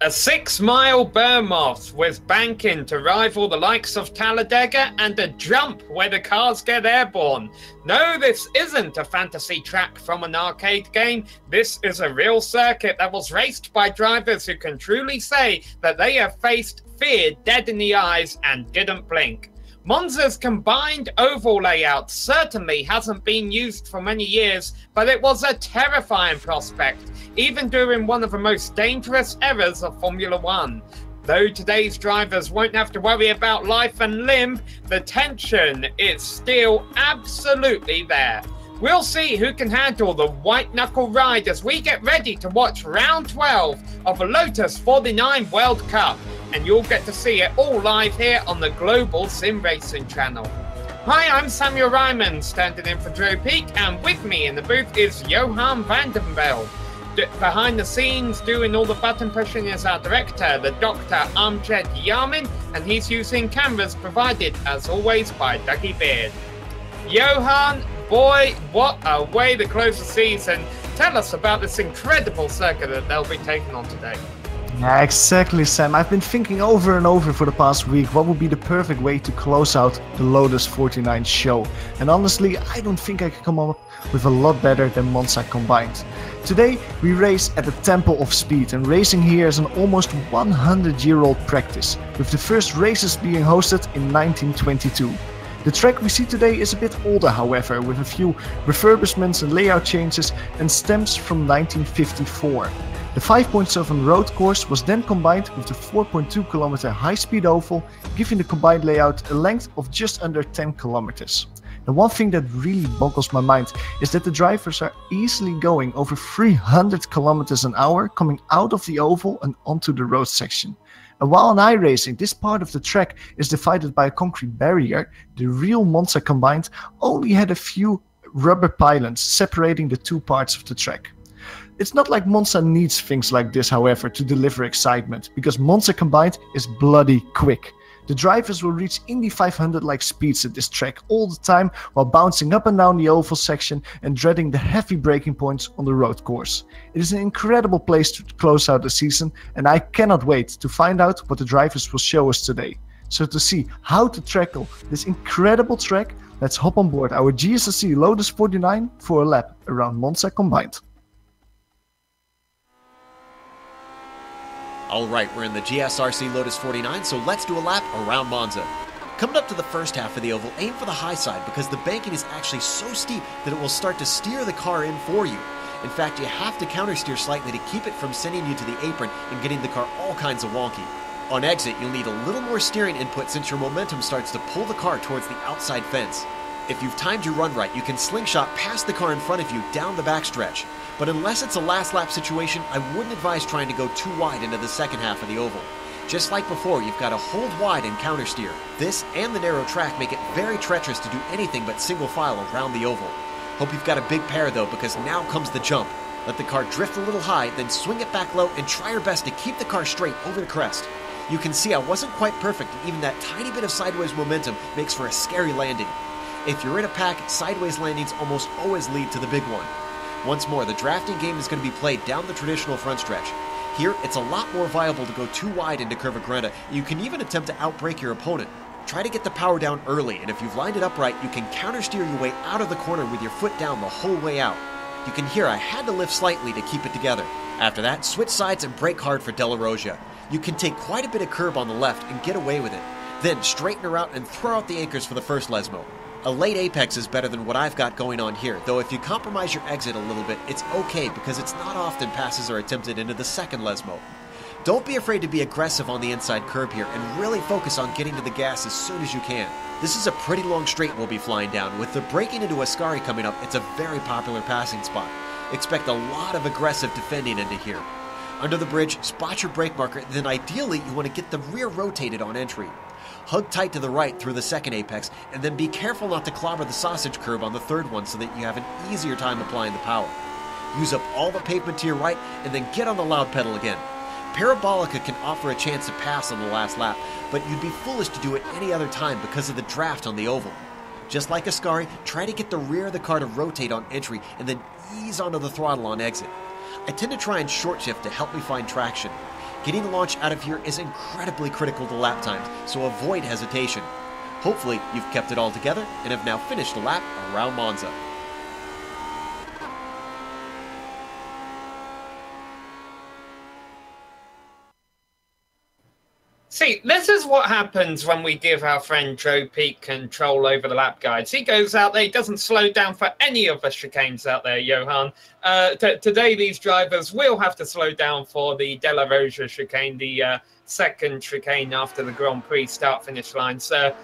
A 6-mile berm-off with banking to rival the likes of Talladega and a jump where the cars get airborne. No, this isn't a fantasy track from an arcade game. This is a real circuit that was raced by drivers who can truly say that they have faced fear dead in the eyes and didn't blink. Monza's combined oval layout certainly hasn't been used for many years, but it was a terrifying prospect, even during one of the most dangerous eras of Formula One. Though today's drivers won't have to worry about life and limb, the tension is still absolutely there. We'll see who can handle the white-knuckle ride as we get ready to watch round 12 of the Lotus 49 World Cup, and you'll get to see it all live here on the global SimRacing channel. Hi, I'm Samuel Ryman, standing in for Joe Peak, and with me in the booth is Johan Vandenbel. Behind the scenes, doing all the button pushing, is our director, the Dr. Amjad Yamin, and he's using cameras provided, as always, by Dougie Beard. Johan, boy, what a way to close the season. Tell us about this incredible circuit that they'll be taking on today. Yeah, exactly, Sam. I've been thinking over and over for the past week what would be the perfect way to close out the Lotus 49 show. And honestly, I don't think I can come up with a lot better than Monza combined. Today, we race at the Temple of Speed, and racing here is an almost 100-year-old practice, with the first races being hosted in 1922. The track we see today is a bit older, however, with a few refurbishments and layout changes, and stems from 1954. The 5.7 road course was then combined with the 4.2 kilometer high-speed oval, giving the combined layout a length of just under 10 kilometers. The one thing that really boggles my mind is that the drivers are easily going over 300 kilometers an hour coming out of the oval and onto the road section. And while in iRacing this part of the track is divided by a concrete barrier, the real Monza combined only had a few rubber pylons separating the two parts of the track. It's not like Monza needs things like this, however, to deliver excitement, because Monza combined is bloody quick. The drivers will reach Indy 500-like speeds at this track all the time while bouncing up and down the oval section and dreading the heavy braking points on the road course. It is an incredible place to close out the season, and I cannot wait to find out what the drivers will show us today. So to see how to tackle this incredible track, let's hop on board our GSRC Lotus 49 for a lap around Monza combined. Alright, we're in the GSRC Lotus 49, so let's do a lap around Monza. Coming up to the first half of the oval, aim for the high side because the banking is actually so steep that it will start to steer the car in for you. In fact, you have to countersteer slightly to keep it from sending you to the apron and getting the car all kinds of wonky. On exit, you'll need a little more steering input since your momentum starts to pull the car towards the outside fence. If you've timed your run right, you can slingshot past the car in front of you down the backstretch. But unless it's a last lap situation, I wouldn't advise trying to go too wide into the second half of the oval. Just like before, you've got to hold wide and countersteer. This and the narrow track make it very treacherous to do anything but single file around the oval. Hope you've got a big pair though, because now comes the jump. Let the car drift a little high, then swing it back low and try your best to keep the car straight over the crest. You can see I wasn't quite perfect, and even that tiny bit of sideways momentum makes for a scary landing. If you're in a pack, sideways landings almost always lead to the big one. Once more, the drafting game is going to be played down the traditional front stretch. Here, it's a lot more viable to go too wide into Curva Grande. You can even attempt to outbrake your opponent. Try to get the power down early, and if you've lined it up right, you can countersteer your way out of the corner with your foot down the whole way out. You can hear I had to lift slightly to keep it together. After that, switch sides and brake hard for Della Rosia. You can take quite a bit of curb on the left and get away with it. Then straighten her out and throw out the anchors for the first Lesmo. A late apex is better than what I've got going on here, though if you compromise your exit a little bit, it's okay because it's not often passes are attempted into the second Lesmo. Don't be afraid to be aggressive on the inside curb here and really focus on getting to the gas as soon as you can. This is a pretty long straight we'll be flying down. With the braking into Ascari coming up, it's a very popular passing spot. Expect a lot of aggressive defending into here. Under the bridge, spot your brake marker, then ideally you want to get the rear rotated on entry. Hug tight to the right through the second apex, and then be careful not to clobber the sausage curb on the third one so that you have an easier time applying the power. Use up all the pavement to your right, and then get on the loud pedal again. Parabolica can offer a chance to pass on the last lap, but you'd be foolish to do it any other time because of the draft on the oval. Just like Ascari, try to get the rear of the car to rotate on entry, and then ease onto the throttle on exit. I tend to try and short shift to help me find traction. Getting the launch out of here is incredibly critical to lap times, so avoid hesitation. Hopefully, you've kept it all together and have now finished a lap around Monza. See, this is what happens when we give our friend Joe Peak control over the lap guides. He goes out there, he doesn't slow down for any of the chicanes out there, Johan. Today, these drivers will have to slow down for the De La Roja chicane, the second chicane after the Grand Prix start-finish line. So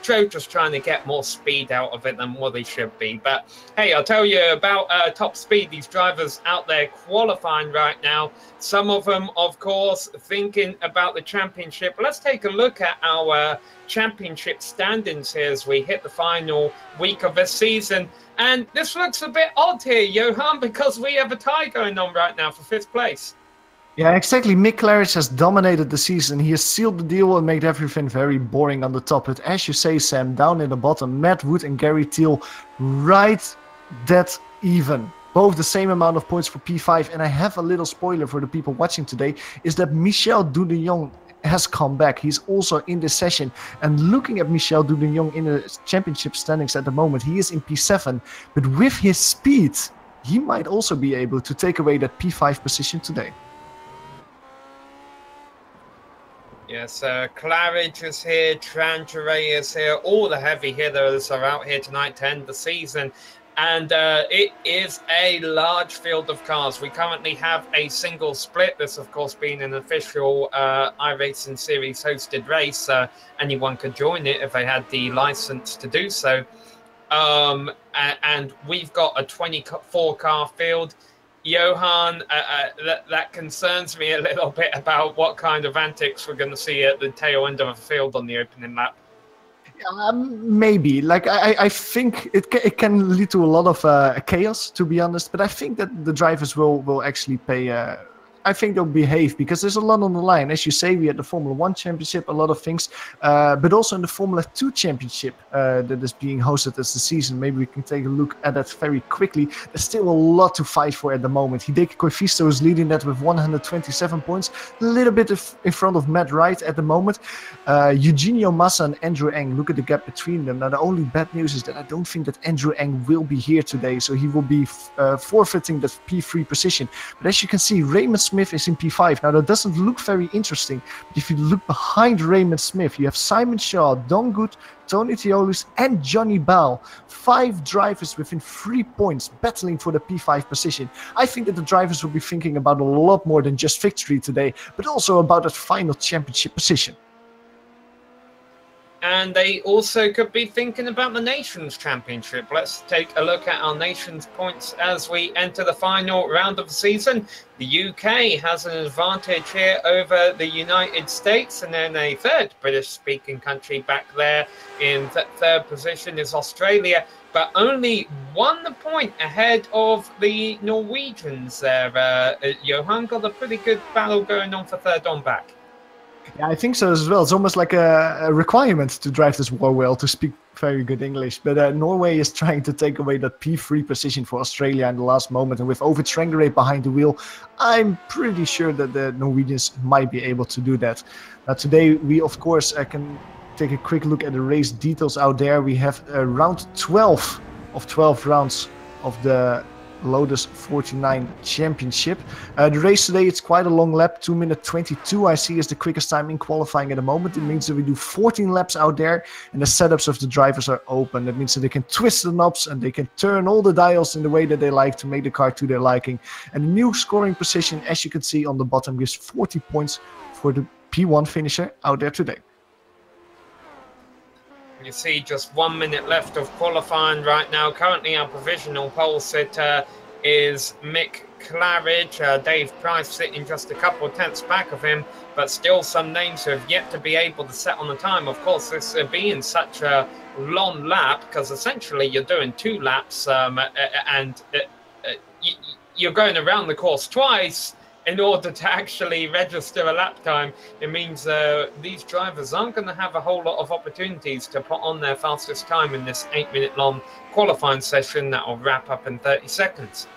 Joe just trying to get more speed out of it than what he should be. But hey, I'll tell you about top speed. These drivers out there qualifying right now. Some of them, of course, thinking about the championship. Let's take a look at our championship standings here as we hit the final week of this season. And this looks a bit odd here, Johan, because we have a tie going on right now for 5th place. Yeah, exactly. Mick Claridge has dominated the season. He has sealed the deal and made everything very boring on the top. But as you say, Sam, down in the bottom, Matt Wood and Gary Thiel right dead even. Both the same amount of points for P5. And I have a little spoiler for the people watching today, is that Michel Dudillon has come back. He's also in this session. And looking at Michel Dudillon in the championship standings at the moment, he is in P7. But with his speed, he might also be able to take away that P5 position today. Yes, Claridge is here, Trangeray is here, all the heavy hitters are out here tonight to end the season. And it is a large field of cars. We currently have a single split. This, of course, being an official iRacing Series hosted race. Anyone could join it if they had the license to do so. And we've got a 24-car field. Johan, that concerns me a little bit about what kind of antics we're going to see at the tail end of a field on the opening lap. Maybe. Like I think it can lead to a lot of chaos, to be honest. But I think that the drivers will actually pay. I think they'll behave because there's a lot on the line. As you say, we had the Formula 1 Championship, a lot of things, but also in the Formula 2 Championship that is being hosted as the season. Maybe we can take a look at that very quickly. There's still a lot to fight for at the moment. Hideki Koifisto is leading that with 127 points, a little bit in front of Matt Wright at the moment. Eugenio Massa and Andrew Eng, look at the gap between them. Now, the only bad news is that I don't think that Andrew Eng will be here today, so he will be forfeiting that P3 position. But as you can see, Raymond Smith is in P5. Now, that doesn't look very interesting, but if you look behind Raymond Smith, you have Simon Shaw, Don Good, Tony Teolis, and Johnny Ball. 5 drivers within 3 points battling for the P5 position. I think that the drivers will be thinking about a lot more than just victory today, but also about that final championship position. And they also could be thinking about the Nations Championship. Let's take a look at our Nations points as we enter the final round of the season. The UK has an advantage here over the United States, and then a third British-speaking country back there in third position is Australia, but only 1 point ahead of the Norwegians there. Johan, got a pretty good battle going on for third on back. Yeah, I think so as well. It's almost like a requirement to drive this war well, to speak very good English. But Norway is trying to take away that P3 position for Australia in the last moment. And with Ovid Trangeray behind the wheel, I'm pretty sure that the Norwegians might be able to do that. Now, today, we, of course, can take a quick look at the race details out there. We have round 12 of 12 rounds of the Lotus 49 Championship. The race today, it's quite a long lap, 2:22 I see is the quickest time in qualifying at the moment. It means that we do 14 laps out there, and the setups of the drivers are open. That means that they can twist the knobs and they can turn all the dials in the way that they like to make the car to their liking. And the new scoring position, as you can see on the bottom, gives 40 points for the P1 finisher out there today. You see just 1 minute left of qualifying right now. Currently our provisional pole sitter is Mick Claridge. Dave Price sitting just a couple of tenths back of him, but still some names who have yet to be able to set on the time. Of course, this being such a long lap, because essentially you're doing 2 laps and you're going around the course twice in order to actually register a lap time. It means these drivers aren't going to have a whole lot of opportunities to put on their fastest time in this 8-minute long qualifying session that will wrap up in 30 seconds.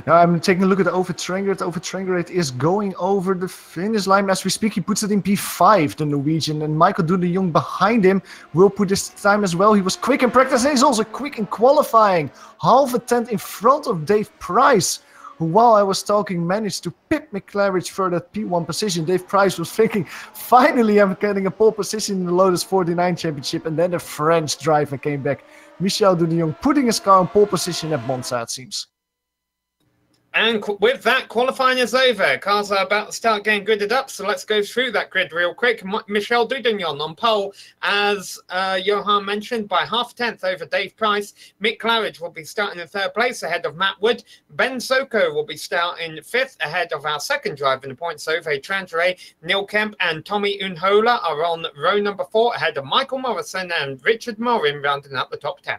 Now I'm taking a look at Overtranger. Overtranger is going over the finish line as we speak. He puts it in P5, the Norwegian, and Michael de Jong behind him will put his time as well. He was quick in practice and he's also quick in qualifying. Half a tenth in front of Dave Price, who while I was talking managed to pip McLaren for that P1 position. Dave Price was thinking, finally I'm getting a pole position in the Lotus 49 Championship, and then the French driver came back. Michel de Jong putting his car in pole position at Monza, it seems. And with that, qualifying is over. Cars are about to start getting gridded up, so let's go through that grid real quick. Michel Dudignon on pole, as Johan mentioned, by half-tenth over Dave Price. Mick Claridge will be starting in third place ahead of Matt Wood. Ben Soko will be starting fifth ahead of our second driver in the points, Ove Trangeray. Neil Kemp and Tommy Unhola are on row number 4 ahead of Michael Morrison and Richard Morin rounding up the top 10.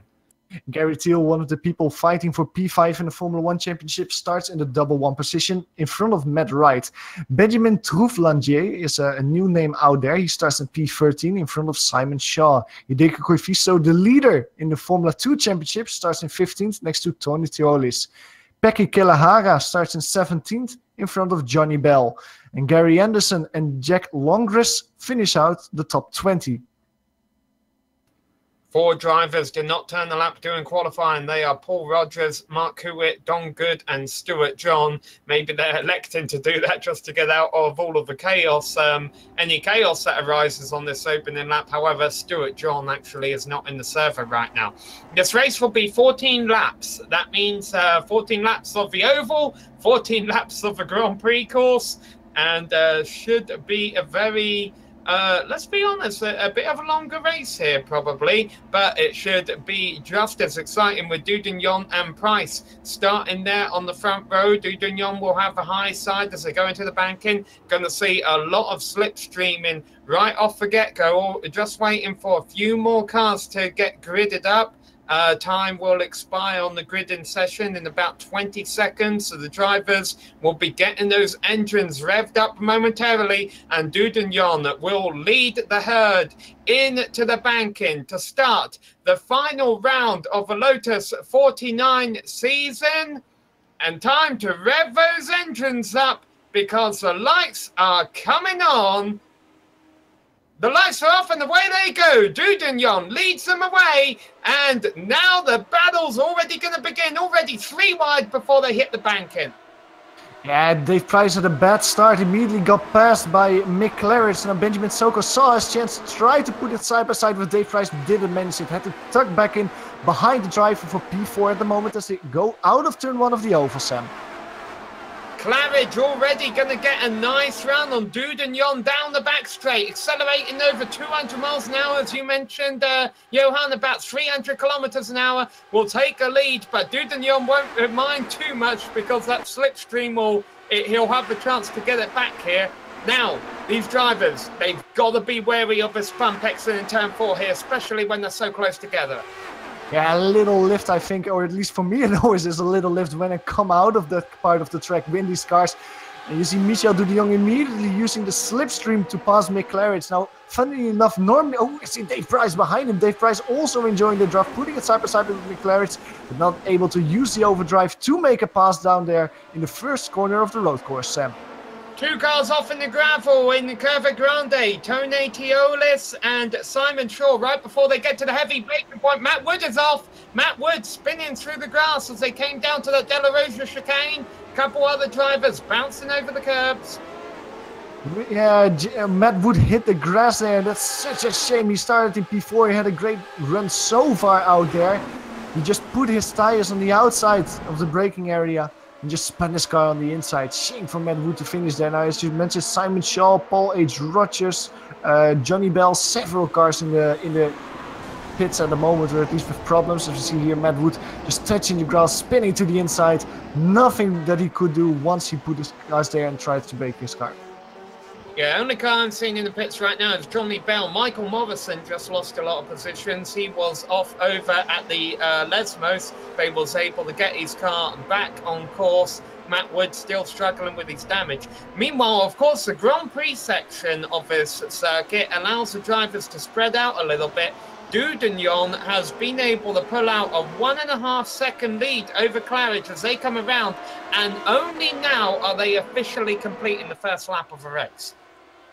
Gary Thiel, one of the people fighting for P5 in the Formula 1 Championship, starts in the double 1 position in front of Matt Wright. Benjamin Trouflandier is a new name out there. He starts in P13 in front of Simon Shaw. Hideki Koifisto, the leader in the Formula 2 Championship, starts in 15th next to Tony Teolis. Pekki Kelahara starts in 17th in front of Johnny Bell. And Gary Anderson and Jack Longris finish out the top 20. 4 drivers did not turn the lap during qualifying. They are Paul Rogers, Mark Hewitt, Don Good, and Stuart John. Maybe they're electing to do that just to get out of all of the chaos, any chaos that arises on this opening lap. However, Stuart John actually is not in the server right now. This race will be 14 laps. That means 14 laps of the oval, 14 laps of the Grand Prix course, and should be a very... let's be honest, a bit of a longer race here probably, but it should be just as exciting with Dudignon and Price starting there on the front row. Dudignon will have the high side as they go into the banking. Going to see a lot of slipstreaming right off the get-go, just waiting for a few more cars to get gridded up. Time will expire on the gridding session in about 20 seconds, so the drivers will be getting those engines revved up momentarily, and Dudignon will lead the herd into the banking to start the final round of the Lotus 49 season. And time to rev those engines up because the lights are coming on. The lights are off and away they go. Dudignon leads them away, and now the battle's already going to begin. Already 3 wide before they hit the banking. Yeah, Dave Price had a bad start, immediately got passed by Mick Claridge, and Benjamin Soko saw his chance to try to put it side by side with Dave Price, but didn't manage it. Had to tuck back in behind the driver for P4 at the moment as they go out of turn 1 of the oval, Sam. Claridge already going to get a nice run on Dudignon down the back straight, accelerating over 200 miles an hour, as you mentioned, Johan, about 300 kilometers an hour, will take a lead, but Dudignon won't mind too much because that slipstream he'll have the chance to get it back here. Now, these drivers, they've got to be wary of this bump exit in turn 4 here, especially when they're so close together. Yeah, a little lift, I think, or at least for me it always is a little lift when I come out of that part of the track, win these cars. And you see Michel Dudignon immediately using the slipstream to pass Mick Claridge. Now, funny enough, normally, I see Dave Price behind him. Dave Price also enjoying the draft, putting it side by side with Mick Claridge, but not able to use the overdrive to make a pass down there in the first corner of the road course, Sam. 2 cars off in the gravel in the Curva Grande. Tony Teolis and Simon Shaw right before they get to the heavy braking point. Matt Wood is off. Matt Wood spinning through the grass as they came down to the De La Rosa chicane. A couple other drivers bouncing over the curbs. Yeah, Matt Wood hit the grass there. That's such a shame. He started in P4. He had a great run so far out there. He just put his tires on the outside of the braking area and just spun his car on the inside. Shame for Matt Wood to finish there. Now, as you mentioned, Simon Shaw, Paul H. Rogers, Johnny Bell, several cars in the pits at the moment, or at least with problems. As you see here, Matt Wood just touching the grass, spinning to the inside. Nothing that he could do once he put his cars there and tried to brake his car. Yeah, only car I'm seeing in the pits right now is Johnny Bell. Michael Morrison just lost a lot of positions. He was off over at the Lesmos, but he was able to get his car back on course. Matt Wood still struggling with his damage. Meanwhile, of course, the Grand Prix section of this circuit allows the drivers to spread out a little bit. Dudignon has been able to pull out a 1.5 second lead over Claridge as they come around, and only now are they officially completing the first lap of the race.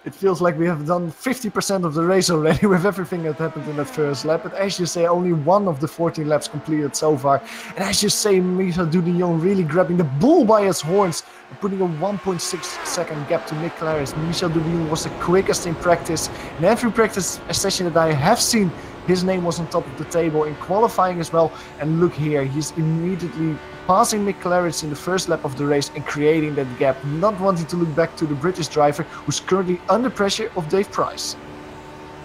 It feels like we have done 50% of the race already with everything that happened in that first lap. But as you say, only one of the 14 laps completed so far. And as you say, Michel Dudignon really grabbing the bull by its horns and putting a 1.6 second gap to Mick Claridge. Michel Dudignon was the quickest in practice. In every practice session that I have seen, his name was on top of the table in qualifying as well. And look here, he's immediately passing Mick Claridge in the first lap of the race and creating that gap, not wanting to look back to the British driver who's currently under pressure of Dave Price.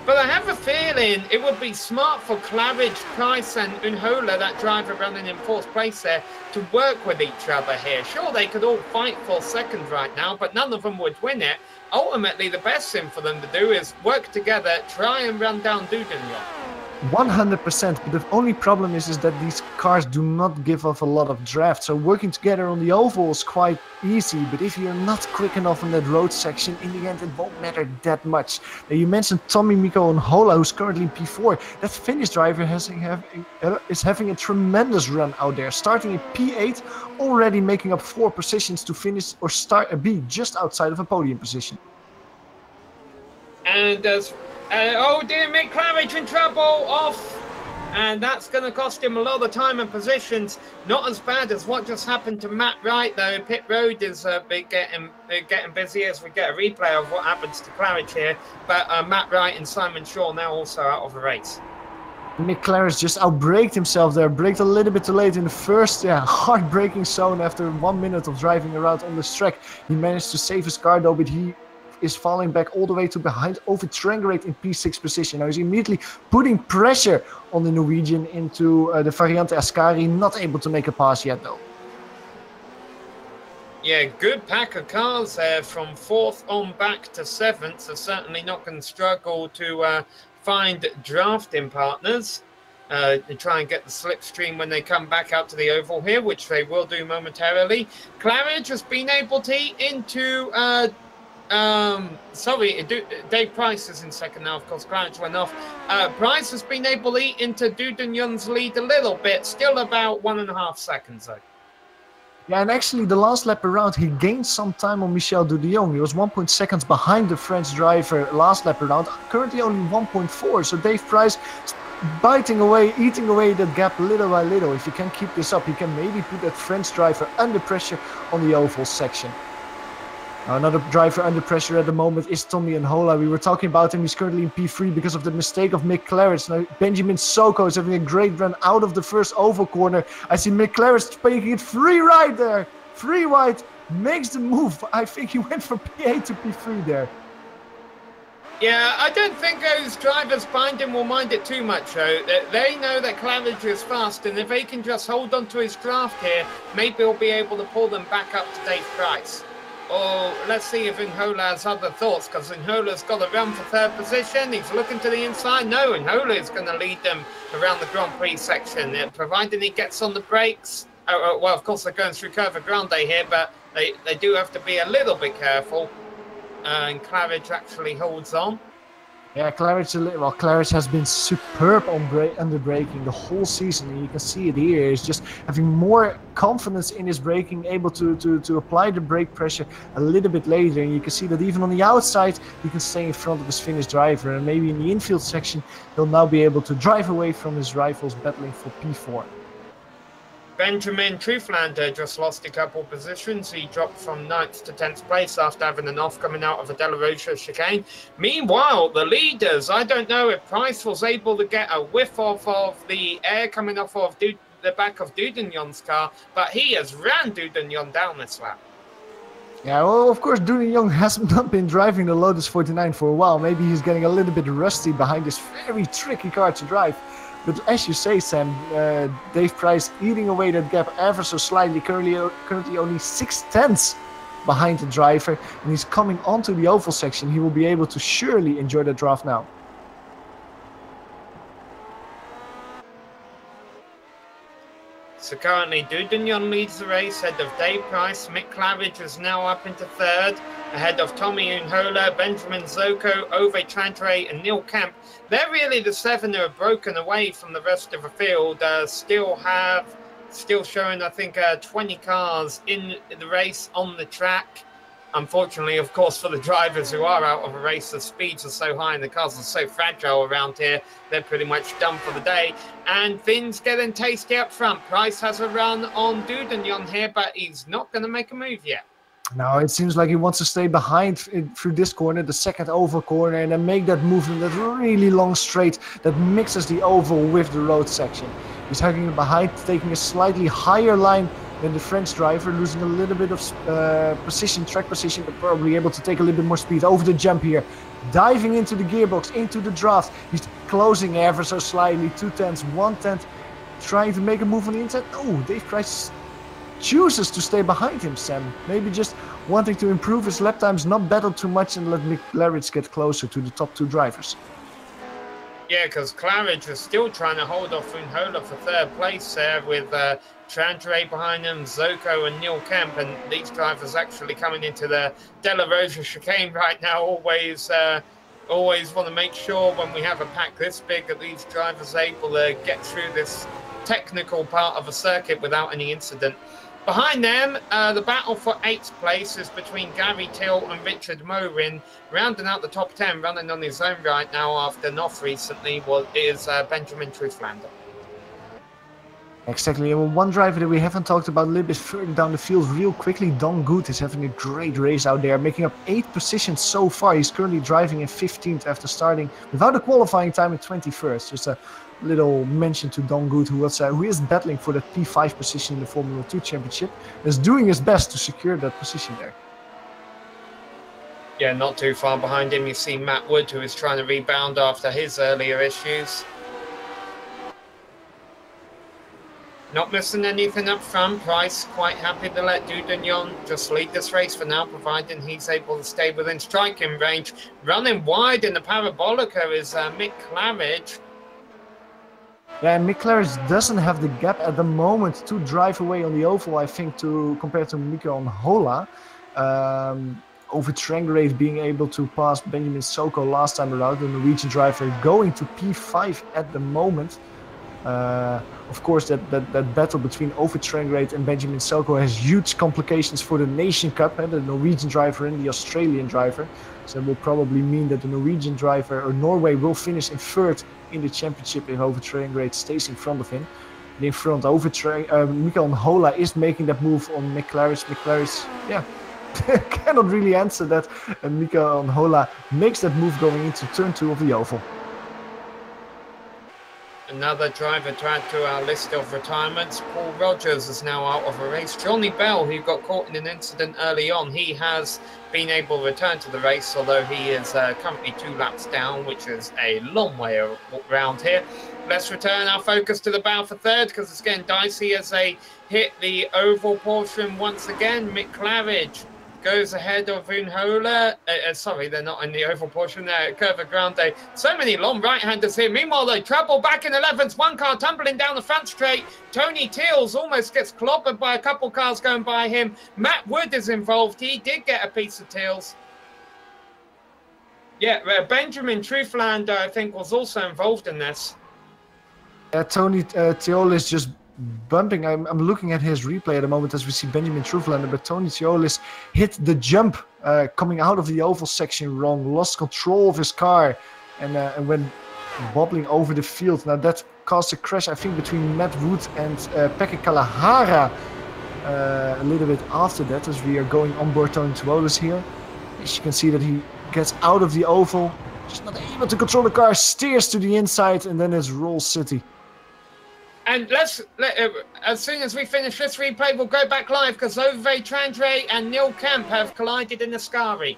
But I have a feeling it would be smart for Claridge, Price and Unhola, that driver running in fourth place there, to work with each other here. Sure, they could all fight for second right now, but none of them would win it. Ultimately, the best thing for them to do is work together, try and run down Dudignon. 100%, but the only problem is that these cars do not give off a lot of draft, so working together on the oval is quite easy, but if you're not quick enough on that road section, in the end it won't matter that much. Now, you mentioned Tommy Miko Unhola, who's currently in P4. That Finnish driver is having a tremendous run out there, starting in P8, already making up 4 positions to finish or be just outside of a podium position. And oh dear, Mick Claridge in trouble, off. And that's going to cost him a lot of time and positions. Not as bad as what just happened to Matt Wright, though. Pit road is getting busy as we get a replay of what happens to Claridge here. But Matt Wright and Simon Shaw now also out of the race. Mick Claridge just outbraked himself there, braked a little bit too late in the first hard braking zone after 1 minute of driving around on this track. He managed to save his car though, but he is falling back all the way to behind over Trangerate in P6 position. Now he's immediately putting pressure on the Norwegian into the Variante Ascari, not able to make a pass yet though. Yeah, good pack of cars there from 4th on back to 7th. So certainly not going to struggle to find drafting partners. To try and get the slipstream when they come back out to the oval here, which they will do momentarily. Claridge has been able to eat into Dave Price is in second now, of course. Claridge went off. Price has been able to eat into Dudignon's lead a little bit, still about 1.5 seconds though. Yeah, and actually the last lap around he gained some time on Michel Dudignon. He was 1 seconds behind the French driver last lap around, currently only 1.4. So Dave Price biting away, eating away that gap little by little. If he can keep this up, he can maybe put that French driver under pressure on the oval section. Another driver under pressure at the moment is Tommy Unhola. We were talking about him. He's currently in P3 because of the mistake of Mick Claridge. Now, Benjamin Soko is having a great run out of the first oval corner. I see Mick Claridge making it free right there. Free wide, makes the move. I think he went from P8 to P3 there. Yeah, I don't think those drivers behind him will mind it too much, though. They know that Claridge is fast, and if they can just hold on to his draft here, maybe he'll be able to pull them back up to Dave Price. Or let's see if Unhola has other thoughts, because Unhola's got to run for 3rd position. He's looking to the inside. No, Unhola is going to lead them around the Grand Prix section, providing he gets on the brakes. Well, of course, they're going through Curva Grande here, but they do have to be a little bit careful. And Claridge actually holds on. Yeah, Claridge has been superb on under braking the whole season, and you can see it here. He's just having more confidence in his braking, able to apply the brake pressure a little bit later. And you can see that even on the outside, he can stay in front of his Finnish driver. And maybe in the infield section, he'll now be able to drive away from his rivals battling for P4. Benjamin Truthlander just lost a couple positions. He dropped from 9th to 10th place after having an off coming out of a De La Rocha chicane. Meanwhile, the leaders, I don't know if Price was able to get a whiff off of the air coming off of the back of Dudignon's car, but he has ran Dudignon down this lap. Yeah, well, of course, Dudignon has not been driving the Lotus 49 for a while. Maybe he's getting a little bit rusty behind this very tricky car to drive. But as you say, Sam, Dave Price eating away that gap ever so slightly, currently only 0.6 behind the driver, and he's coming onto the oval section. He will be able to surely enjoy the draft now. So currently Dudignon leads the race ahead of Dave Price. Mick Claridge is now up into third, ahead of Tommy Unhola, Benjamin Zoko, Ove Trantre and Neil Kemp. They're really the 7 who have broken away from the rest of the field, still showing, I think, 20 cars in the race on the track. Unfortunately, of course, for the drivers who are out of a race, the speeds are so high and the cars are so fragile around here, they're pretty much done for the day. And Finn's getting tasty up front. Price has a run on Dudignon here, but he's not going to make a move yet. No, it seems like he wants to stay behind through this corner, the second oval corner, and then make that movement, that really long straight that mixes the oval with the road section. He's hugging behind, taking a slightly higher line than the French driver, losing a little bit of track position, but probably able to take a little bit more speed over the jump here. Diving into the gearbox, into the draft. He's closing ever so slightly, 2/10, 1/10, trying to make a move on the inside. Oh, Dave Price chooses to stay behind him, Sam. Maybe just wanting to improve his lap times, not battle too much and let Mick Claridge get closer to the top 2 drivers. Yeah, because Claridge is still trying to hold off Unhola for third place there with Trantre behind him, Zoko and Neil Kemp, and these drivers actually coming into the De La Rosa chicane right now. Always want to make sure when we have a pack this big that these drivers are able to get through this technical part of a circuit without any incident. Behind them, the battle for 8th place is between Gary Till and Richard Morin. Rounding out the top 10, running on his own right now after Knopf recently, is Benjamin Truthlander. Exactly. And one driver that we haven't talked about a little bit further down the field real quickly, Don Good, is having a great race out there, making up 8 positions so far. He's currently driving in 15th after starting without a qualifying time in 21st. Just a little mention to Don Good, who is battling for that P5 position in the Formula 2 Championship, is doing his best to secure that position there. Yeah, not too far behind him, you see Matt Wood, who is trying to rebound after his earlier issues. Not missing anything up front. Price quite happy to let Dudignon just lead this race for now, providing he's able to stay within striking range. Running wide in the Parabolica is Mick Claridge. Yeah, Mick Claridge doesn't have the gap at the moment to drive away on the oval, I think, compared to Mika Unhola. Over Trangrave being able to pass Benjamin Soko last time around, the Norwegian driver going to P5 at the moment. Of course, that battle between Ove Trangrave and Benjamin Soko has huge complications for the Nation Cup, the Norwegian driver and the Australian driver. So it will probably mean that the Norwegian driver, or Norway, will finish in 3rd in the championship if Ove Trangrave stays in front of him. And in front, Mika Unhola is making that move on Mick Claridge. Mick Claridge, yeah, cannot really answer that. And Mika Unhola makes that move going into turn 2 of the oval. Another driver to add to our list of retirements. Paul Rogers is now out of a race. Johnny Bell, who got caught in an incident early on, he has been able to return to the race, although he is currently 2 laps down, which is a long way around here. Let's return our focus to the battle for 3rd, because it's getting dicey as they hit the oval portion once again. Mick Claridge goes ahead of Unhola. Sorry, they're not in the oval portion there. Curva Grande. So many long right-handers here. Meanwhile, though, trouble back in 11th. One car tumbling down the front straight. Tony Teals almost gets clobbered by a couple cars going by him. Matt Wood is involved. He did get a piece of Teals. Yeah, Benjamin Truthlander, I think, was also involved in this. Tony Teolis just bumping. I'm looking at his replay at the moment as we see Benjamin Truthlander, but Tony Teolis hit the jump coming out of the oval section wrong, lost control of his car, and went wobbling over the field. Now that caused a crash, I think, between Matt Wood and Pekka Kalahara a little bit after that, as we are going on board Tony Teolis here. As you can see that he gets out of the oval, just not able to control the car, steers to the inside, and then it's Roll City. And as soon as we finish this replay, we'll go back live because Ove Trantre and Neil Kemp have collided in the Scari.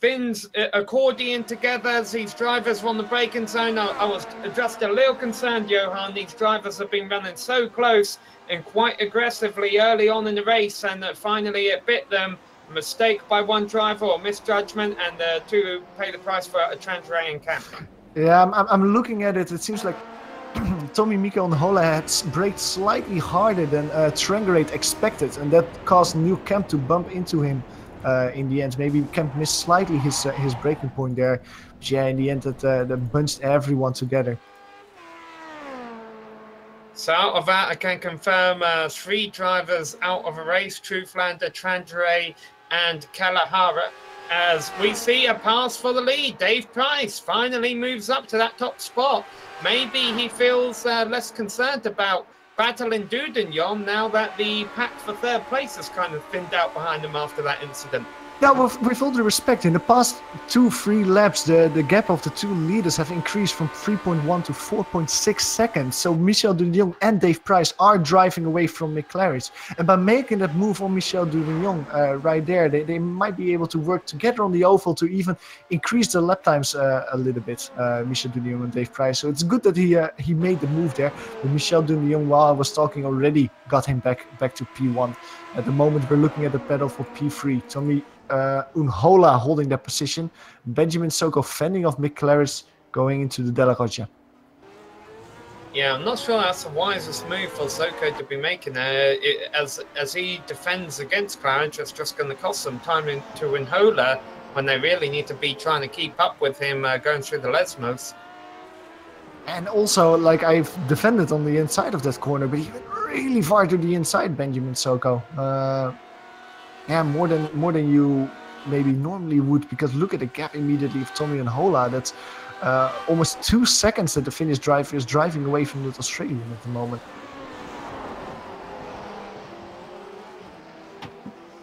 Fins accordion together as these drivers were on the braking zone. I was just a little concerned, Johan. These drivers have been running so close and quite aggressively early on in the race, and finally it bit them. A mistake by one driver or misjudgment, and 2 pay the price for a Trantre and Kemp. Yeah, I'm looking at it. It seems like Tommy Mika on Hola had braked slightly harder than Trangerate expected, and that caused Neil Kemp to bump into him in the end. Maybe Kemp missed slightly his braking point there, but yeah, in the end that bunched everyone together. So out of that, I can confirm 3 drivers out of a race: Truthlander, Trangerate, and Kalahara. As we see a pass for the lead, Dave Price finally moves up to that top spot. Maybe he feels less concerned about battling Dudignon now that the pack for 3rd place has kind of thinned out behind him after that incident. Now, with all due respect, in the past 2-3 laps, the gap of the 2 leaders have increased from 3.1 to 4.6 seconds. So Michel Dudignon and Dave Price are driving away from McLaren. And by making that move on Michel Dudignon right there, they might be able to work together on the oval to even increase the lap times a little bit, Michel Dudignon and Dave Price. So it's good that he made the move there. But Michel Dudignon, while I was talking already, got him back to P1. At the moment, we're looking at the pedal for P3. Tommy Unhola holding that position. Benjamin Soko fending off McLaren going into the De La Rocha. Yeah, I'm not sure that's the wisest move for Soko to be making there. As he defends against Clarence, it's just going to cost some time to Unhola when they really need to be trying to keep up with him going through the Lesmos. And also, like, I've defended on the inside of that corner, but he went really far to the inside, Benjamin Soko. Yeah, more than you maybe normally would, because look at the gap immediately of Tommy and Hola. That's almost 2 seconds that the Finnish driver is driving away from the Australian at the moment.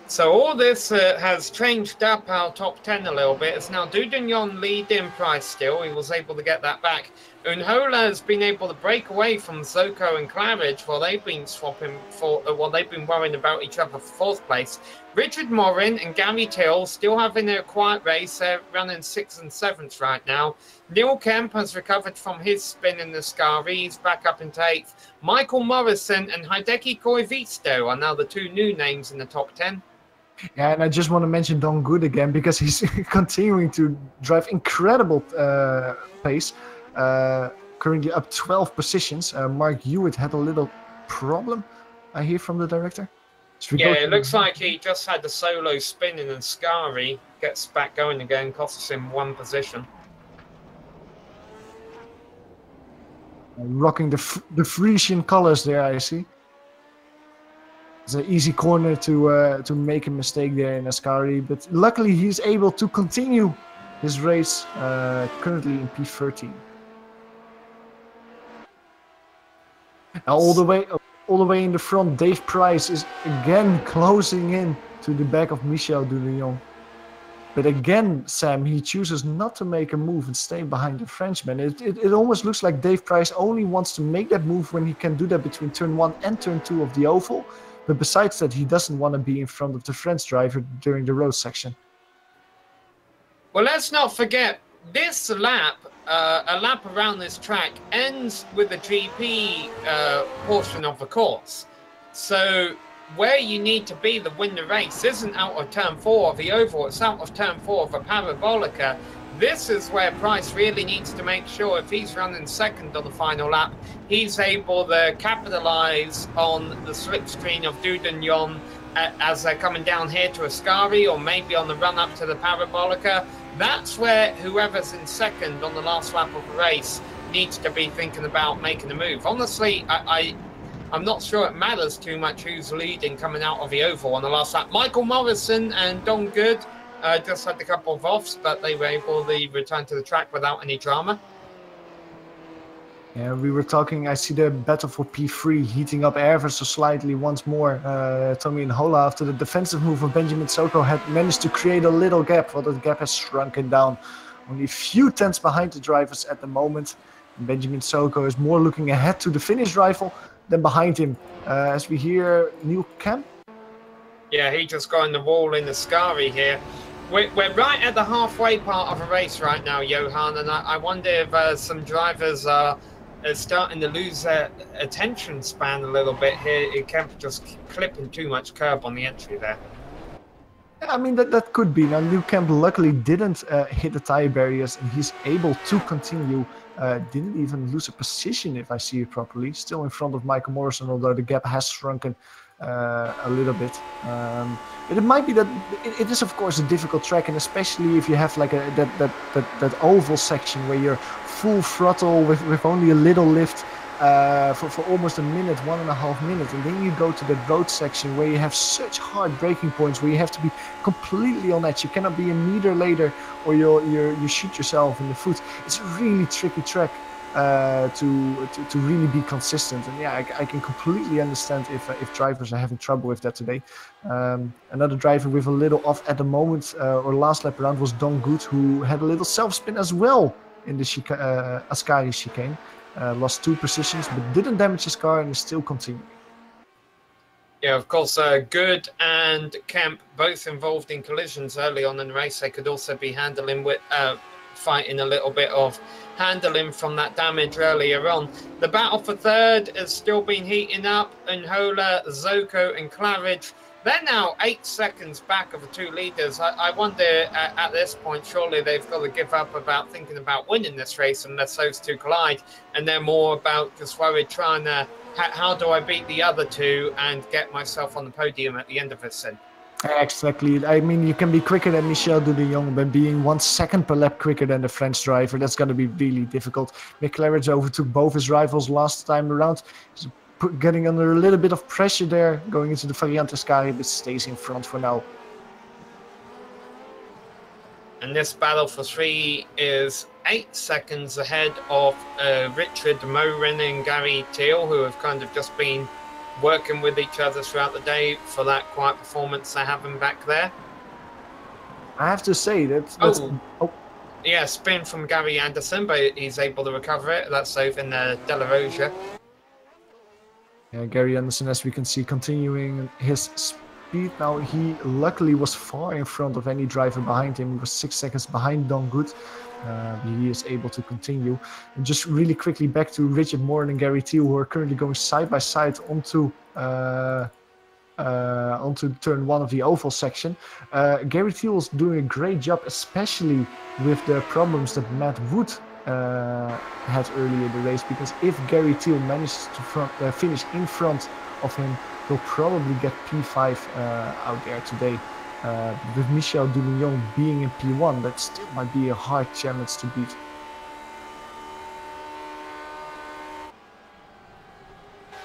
So all this has changed up our top 10 a little bit. It's now Dudignon leading Price still. He was able to get that back. Unhola has been able to break away from Soko and Claridge while they've been swapping while they've been worrying about each other for 4th place. Richard Morin and Gary Till still having a quiet race. They're running 6th and 7th right now. Neil Kemp has recovered from his spin in the Scari. He's back up into 8th. Michael Morrison and Hideki Koivisto are now the 2 new names in the top 10. Yeah, and I just want to mention Don Good again, because he's continuing to drive incredible pace. Currently up 12 positions. Mark Hewitt had a little problem, I hear from the director. Yeah, it looks like he just had the solo spin in the Scari. Gets back going again, costs him 1 position. Rocking the Frisian colors there, I see. It's an easy corner to make a mistake there in Ascari, but luckily he's able to continue his race currently in P13. Now all the way in the front, Dave Price is again closing in to the back of Michel Dudignon. But again, Sam, he chooses not to make a move and stay behind the Frenchman. It almost looks like Dave Price only wants to make that move when he can do that between turn 1 and turn 2 of the oval. But besides that, he doesn't want to be in front of the French driver during the road section. Well, let's not forget, this lap, a lap around this track, ends with the GP portion of the course. So where you need to be to win the race isn't out of turn 4 of the oval, it's out of turn 4 of a parabolica. This is where Price really needs to make sure, if he's running 2nd on the final lap, he's able to capitalize on the slipstream of Dudignon as they're coming down here to Ascari, or maybe on the run up to the parabolica. That's where whoever's in 2nd on the last lap of the race needs to be thinking about making a move. Honestly, I'm not sure it matters too much who's leading coming out of the oval on the last lap. Michael Morrison and Don Good just had a couple of offs, but they were able to return to the track without any drama. Yeah, we were talking, I see the battle for P3 heating up ever so slightly once more. Tommy and Hola, after the defensive move of Benjamin Soko, had managed to create a little gap. Well, that gap has shrunken down. Only a few tenths behind the drivers at the moment. And Benjamin Soko is more looking ahead to the finish rifle than behind him. As we hear Neil Kemp. Yeah, he just got in the wall in the Scari here. We're right at the halfway part of a race right now, Johan, and I wonder if some drivers are starting to lose their attention span a little bit here. Kemp just clipping too much curb on the entry there. I mean, that could be. Now, Neil Kemp luckily didn't hit the tire barriers, and he's able to continue Didn't even lose a position if I see it properly. Still in front of Michael Morrison, although the gap has shrunken a little bit. But it might be that it is of course a difficult track, and especially if you have like that oval section where you're full throttle with only a little lift for almost a minute, 1.5 minutes, and then you go to that road section where you have such hard braking points where you have to be completely on edge. You cannot be a meter later or you shoot yourself in the foot. It's a really tricky track to really be consistent, and yeah, I can completely understand if drivers are having trouble with that today. Another driver with a little off at the moment or last lap around was Don Good, who had a little self spin as well in the Ascari chicane. Lost 2 positions, but didn't damage his car and is still continuing. Yeah, of course, Good and Kemp both involved in collisions early on in the race. They could also be handling with fighting a little bit of handling from that damage earlier on. The battle for third has still been heating up, and Hola, Zoko and Claridge, they're now 8 seconds back of the 2 leaders. I wonder at this point, surely they've got to give up about thinking about winning this race unless those 2 collide, and they're more about just worried trying to, how do I beat the other 2 and get myself on the podium at the end of this thing? Exactly. I mean, you can be quicker than Michel Dudillon, but being 1 second per lap quicker than the French driver, that's going to be really difficult. Mick Claridge overtook both his rivals last time around. He's getting under a little bit of pressure there, going into the Variante Ascari, but stays in front for now. And this battle for 3 is 8 seconds ahead of Richard Morin and Gary Teal, who have kind of just been working with each other throughout the day for that quiet performance they're having back there. I have to say that's yeah, spin from Gary Anderson, but he's able to recover it. That's safe in the De La Roja. Yeah, Gary Anderson, as we can see, continuing his speed now. He luckily was far in front of any driver behind him. He was 6 seconds behind Don Good. He is able to continue. And just really quickly back to Richard Morin and Gary Teal, who are currently going side by side onto turn 1 of the oval section. Gary Teal is doing a great job, especially with the problems that Matt Wood had earlier in the race, because if Gary Teal manages to finish in front of him, he'll probably get P5 out there today. With Michel Dudillon being in P1, that still might be a hard challenge to beat.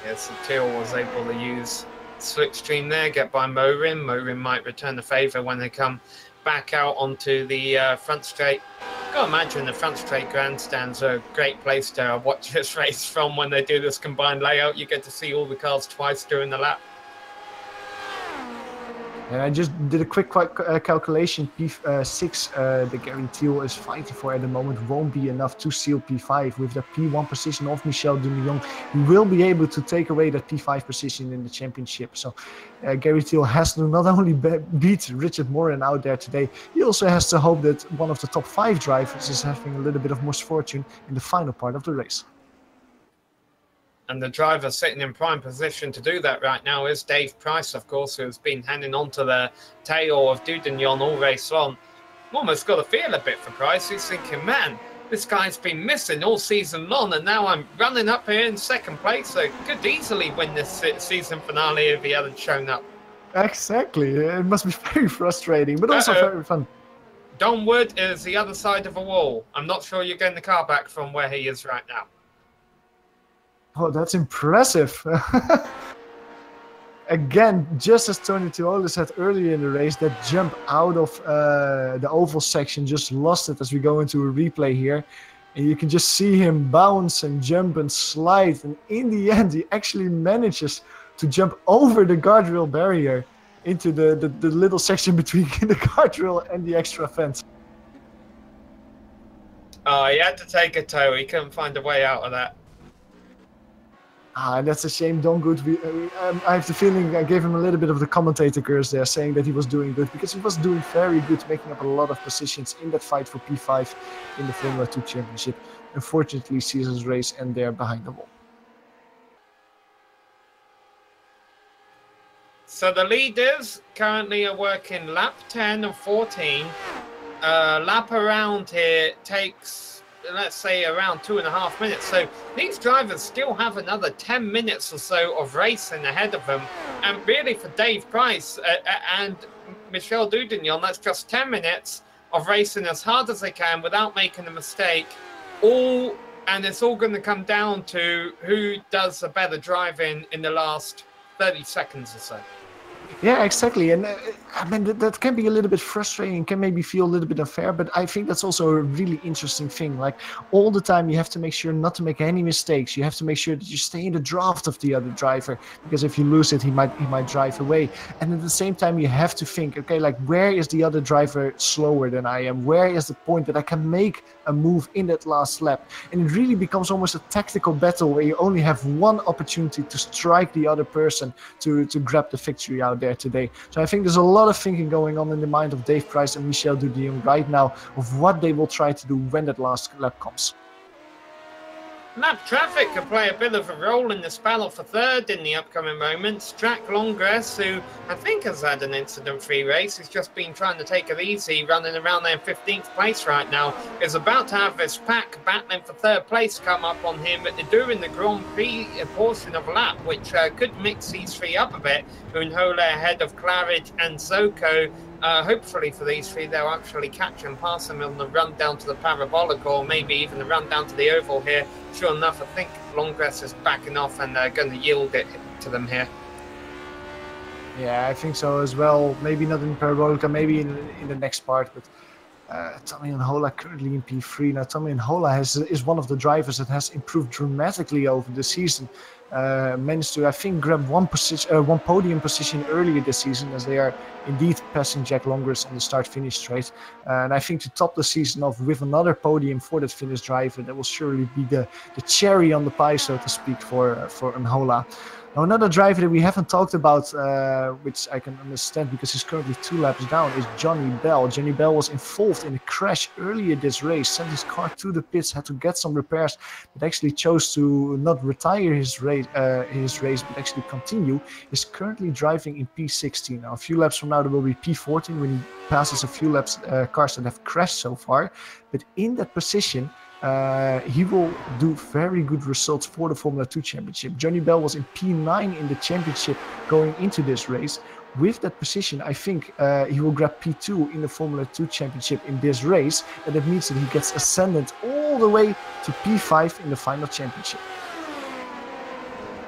Yes, Teal was able to use slipstream there, get by Morin. Morin might return the favour when they come back out onto the front straight. Gotta imagine the front straight grandstands are a great place to watch this race from when they do this combined layout. You get to see all the cars twice during the lap. And I just did a quick calculation. P6 that Gary Teal is fighting for at the moment won't be enough to seal P5. With the P1 position of Michel Dudillon, he will be able to take away that P5 position in the championship. So Gary Teal has to not only beat Richard Morin out there today, he also has to hope that one of the top 5 drivers is having a little bit of misfortune in the final part of the race. And the driver sitting in prime position to do that right now is Dave Price, of course, who's been hanging on to the tail of Dudillon all race long. Almost got to feel a bit for Price. He's thinking, man, this guy's been missing all season long, and now I'm running up here in second place. So could easily win this season finale if he hadn't shown up. Exactly. It must be very frustrating, but also very fun. Don Wood is the other side of a wall. I'm not sure you're getting the car back from where he is right now. Oh, that's impressive. Again, just as Tony Tuola said earlier in the race, that jump out of the oval section just lost it as we go into a replay here. And you can just see him bounce and jump and slide. And in the end, he actually manages to jump over the guardrail barrier into the little section between the guardrail and the extra fence. Oh, he had to take a tow. He couldn't find a way out of that. That's a shame. Don Good. I have the feeling I gave him a little bit of the commentator curse there, saying that he was doing good, because he was doing very good, making up a lot of positions in that fight for P5 in the Formula 2 Championship. Unfortunately, sees his race and they're behind the wall. So the leaders currently are working lap 10 and 14. Lap around here takes let's say, around 2.5 minutes. So these drivers still have another 10 minutes or so of racing ahead of them. And really for Dave Price and Michel Dudignon, that's just 10 minutes of racing as hard as they can without making a mistake. And it's all going to come down to who does a better driving in the last 30 seconds or so. Yeah, exactly. And I mean, that can be a little bit frustrating, can maybe feel a little bit unfair, but I think that's also a really interesting thing. Like all the time, you have to make sure not to make any mistakes. You have to make sure that you stay in the draft of the other driver, because if you lose it, he might drive away. And at the same time, you have to think, okay, like where is the other driver slower than I am? Where is the point that I can make a move in that last lap? And it really becomes almost a tactical battle where you only have one opportunity to strike the other person to grab the victory out there today. So I think there's a lot of thinking going on in the mind of Dave Price and Michel Dudignon right now of what they will try to do when that last lap comes. Lap traffic could play a bit of a role in this battle for third in the upcoming moments. Jack Longress, who I think has had an incident-free race, has just been trying to take it easy, running around there in 15th place right now, is about to have this pack battling for third place come up on him during the Grand Prix portion of a lap, which could mix these three up a bit. Unhola ahead of Claridge and Zoko. Hopefully for these three, they'll actually catch and pass them on the run down to the parabolic, or maybe even the run down to the oval here. Sure enough, I think Longress is backing off and they're going to yield it to them here. Yeah, I think so as well. Maybe not in parabolica, maybe in the next part, but Tommy Unhola currently in P3. Now, Tommy Unhola is one of the drivers that has improved dramatically over the season. Managed to, I think, grab one podium position earlier this season, as they are indeed passing Jack Longress on the start-finish straight. And I think to top the season off with another podium for that Finnish driver, that will surely be the cherry on the pie, so to speak, for Unhola. Now, another driver that we haven't talked about, which I can understand because he's currently 2 laps down, is Johnny Bell. Johnny Bell was involved in a crash earlier this race, sent his car to the pits, had to get some repairs, but actually chose to not retire his race, but actually continue. He's currently driving in P16. Now, a few laps from now, there will be P14 when he passes a few laps cars that have crashed so far. But in that position, he will do very good results for the Formula 2 Championship. Johnny Bell was in P9 in the championship going into this race. With that position, I think he will grab P2 in the Formula 2 Championship in this race, and that means that he gets ascended all the way to P5 in the final championship.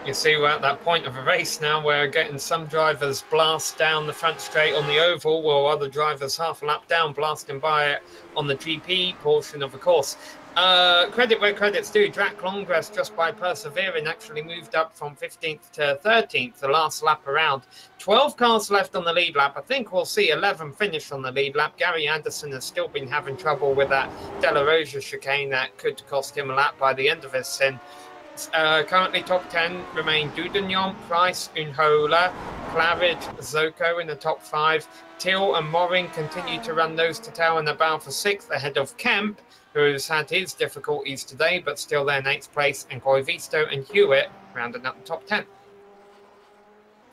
You see, we're at that point of a race now where getting some drivers blast down the front straight on the oval, while other drivers half a lap down blasting by it on the GP portion of the course. Credit where credit's due. Jack Longress, just by persevering, actually moved up from 15th to 13th the last lap around. 12 cars left on the lead lap. I think we'll see 11 finish on the lead lap. Gary Anderson has still been having trouble with that De La Rosa chicane that could cost him a lap by the end of his stint. Currently top 10 remain Dudignon, Price, Unhola, Claridge, Zoko in the top 5. Till and Morin continue to run nose to tail in the battle for 6th ahead of Kemp, who's had his difficulties today, but still there in 8th place, and Koivisto and Hewitt rounding up the top 10.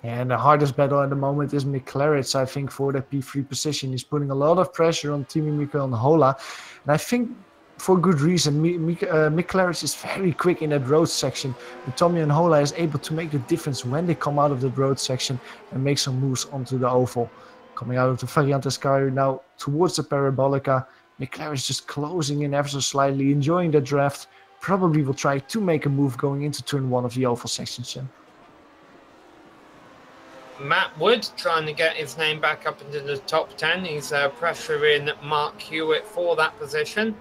Yeah, and the hardest battle at the moment is Mick Claridge, I think, for the P3 position. He's putting a lot of pressure on Team Mikel Unhola, and I think for good reason. Mick Claridge is very quick in that road section, but Tommy Unhola is able to make the difference when they come out of the road section and make some moves onto the oval. Coming out of the Variante Sky now towards the Parabolica, Mick Claridge just closing in ever so slightly, enjoying the draft. Probably will try to make a move going into turn 1 of the oval section. Matt Wood trying to get his name back up into the top 10. He's pressuring Mark Hewitt for that position.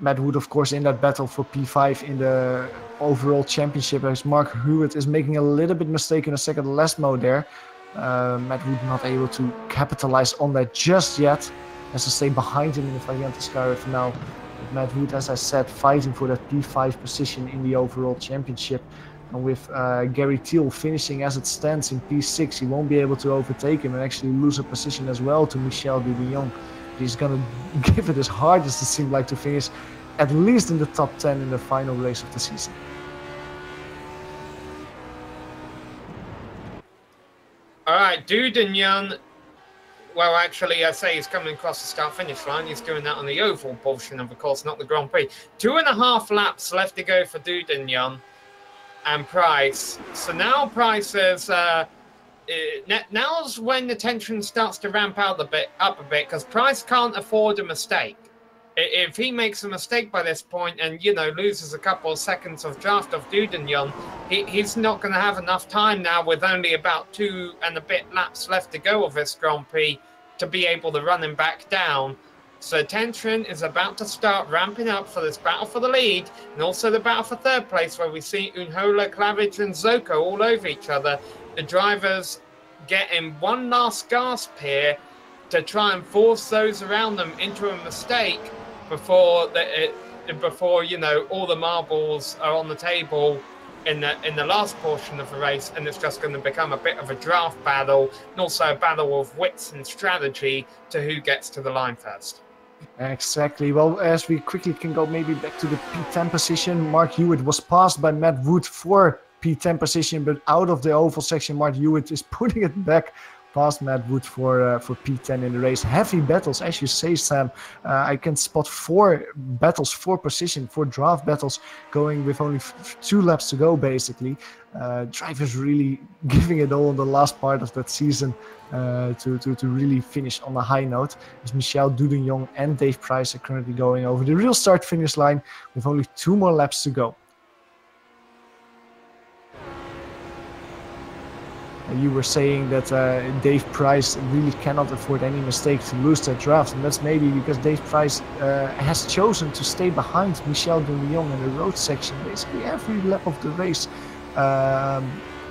Matt Wood, of course, in that battle for P5 in the overall championship, as Mark Hewitt is making a little bit mistake in the second last mode there. Matt Wood not able to capitalize on that just yet, as to stay behind him in the Variante Sky for now. But Matt Wood, as I said, fighting for that P5 position in the overall championship. And with Gary Thiel finishing as it stands in P6, he won't be able to overtake him and actually lose a position as well to Michel Dudignon. He's going to give it his hardest, it seems like, to finish at least in the top 10 in the final race of the season. All right, Dudignon Well, actually, I say he's coming across the start-finish line. He's doing that on the oval portion of the course, not the Grand Prix. 2.5 laps left to go for Dudignon and Price. So now Price is... now's when the tension starts to ramp out up a bit, because Price can't afford a mistake. If he makes a mistake by this point and, you know, loses a couple of seconds of draft of Dudignon, he's not going to have enough time now with only about 2 and a bit laps left to go of this Grand Prix to be able to run him back down. So tension is about to start ramping up for this battle for the lead, and also the battle for third place, where we see Unhola, Clavidge and Zoko all over each other. The drivers getting one last gasp here to try and force those around them into a mistake before you know, all the marbles are on the table in the last portion of the race, and it's just going to become a bit of a draft battle, and also a battle of wits and strategy to who gets to the line first. Exactly. Well, as we quickly can go maybe back to the P10 position, Mark Hewitt was passed by Matt Wood for P10 position, but out of the oval section, Mark Hewitt is putting it back past Matt Wood for P10 in the race. Heavy battles, as you say, Sam. I can spot 4 battles, 4 position, 4 draft battles going with only 2 laps to go, basically. Drivers really giving it all in the last part of that season to really finish on a high note. As Michel Dudignon and Dave Price are currently going over the real start-finish line with only 2 more laps to go. You were saying that Dave Price really cannot afford any mistake to lose that draft, and that's maybe because Dave Price has chosen to stay behind Michel Dudignon in the road section basically every lap of the race.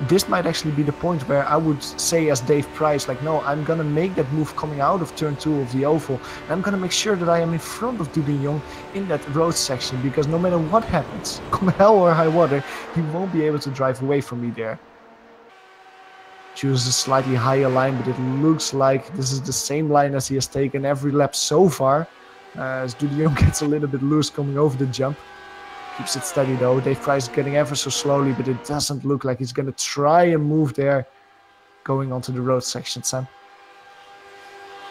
This might actually be the point where I would say as Dave Price, like, no, I'm going to make that move coming out of turn 2 of the oval, and I'm going to make sure that I am in front of Dudignon in that road section, because no matter what happens, come hell or high water, he won't be able to drive away from me there. Chooses a slightly higher line, but it looks like this is the same line as he has taken every lap so far. As Dudignon gets a little bit loose coming over the jump. Keeps it steady though. Dave Price getting ever so slowly, but it doesn't look like he's going to try and move there going onto the road section, Sam.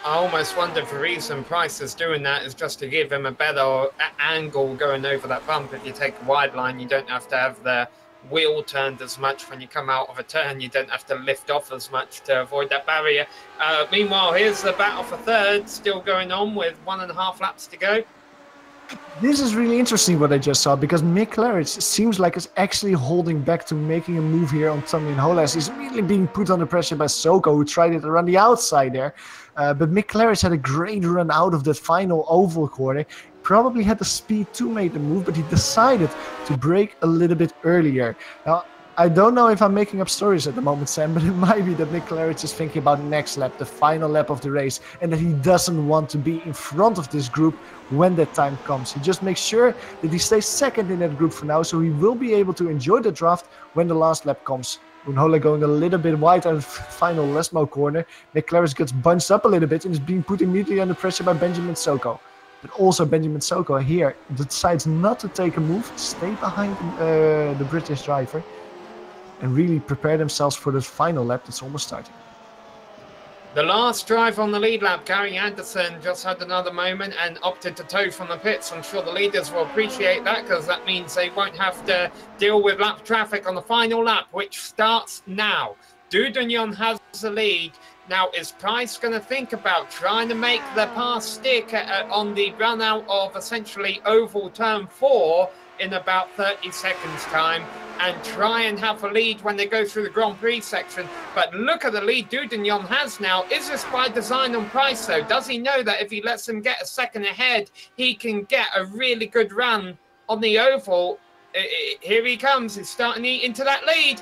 I almost wonder if the reason Price is doing that is just to give him a better angle going over that bump. If you take a wide line, you don't have to have the wheel turned as much when you come out of a turn. You don't have to lift off as much to avoid that barrier. Meanwhile, here's the battle for third still going on with 1.5 laps to go. This is really interesting what I just saw, because Mick Claridge seems like it's actually holding back to making a move here on Tommy Unhola. He's really being put under pressure by Soko, who tried it around the outside there. But Mick Claridge had a great run out of that final oval corner. Probably had the speed to make the move, but he decided to brake a little bit earlier. Now, I don't know if I'm making up stories at the moment, Sam, but it might be that Mick Claridge is thinking about next lap, the final lap of the race, and that he doesn't want to be in front of this group when that time comes. He just makes sure that he stays second in that group for now, so he will be able to enjoy the draft when the last lap comes. Unhola going a little bit wide on the final Lesmo corner. Mick Claridge gets bunched up a little bit and is being put immediately under pressure by Benjamin Soko. But also Benjamin Soko here decides not to take a move, stay behind the British driver, and really prepare themselves for the final lap that's almost starting. The last driver on the lead lap, Gary Anderson, just had another moment and opted to tow from the pits. I'm sure the leaders will appreciate that, because that means they won't have to deal with lap traffic on the final lap, which starts now. Dudignon has the lead. Now, is Price going to think about trying to make the pass stick on the run out of essentially oval turn 4 in about 30 seconds time, and try and have a lead when they go through the Grand Prix section? But look at the lead Dudignon has now. Is this by design on Price, though? Does he know that if he lets him get a second ahead, he can get a really good run on the oval? Here he comes. He's starting to eat into that lead.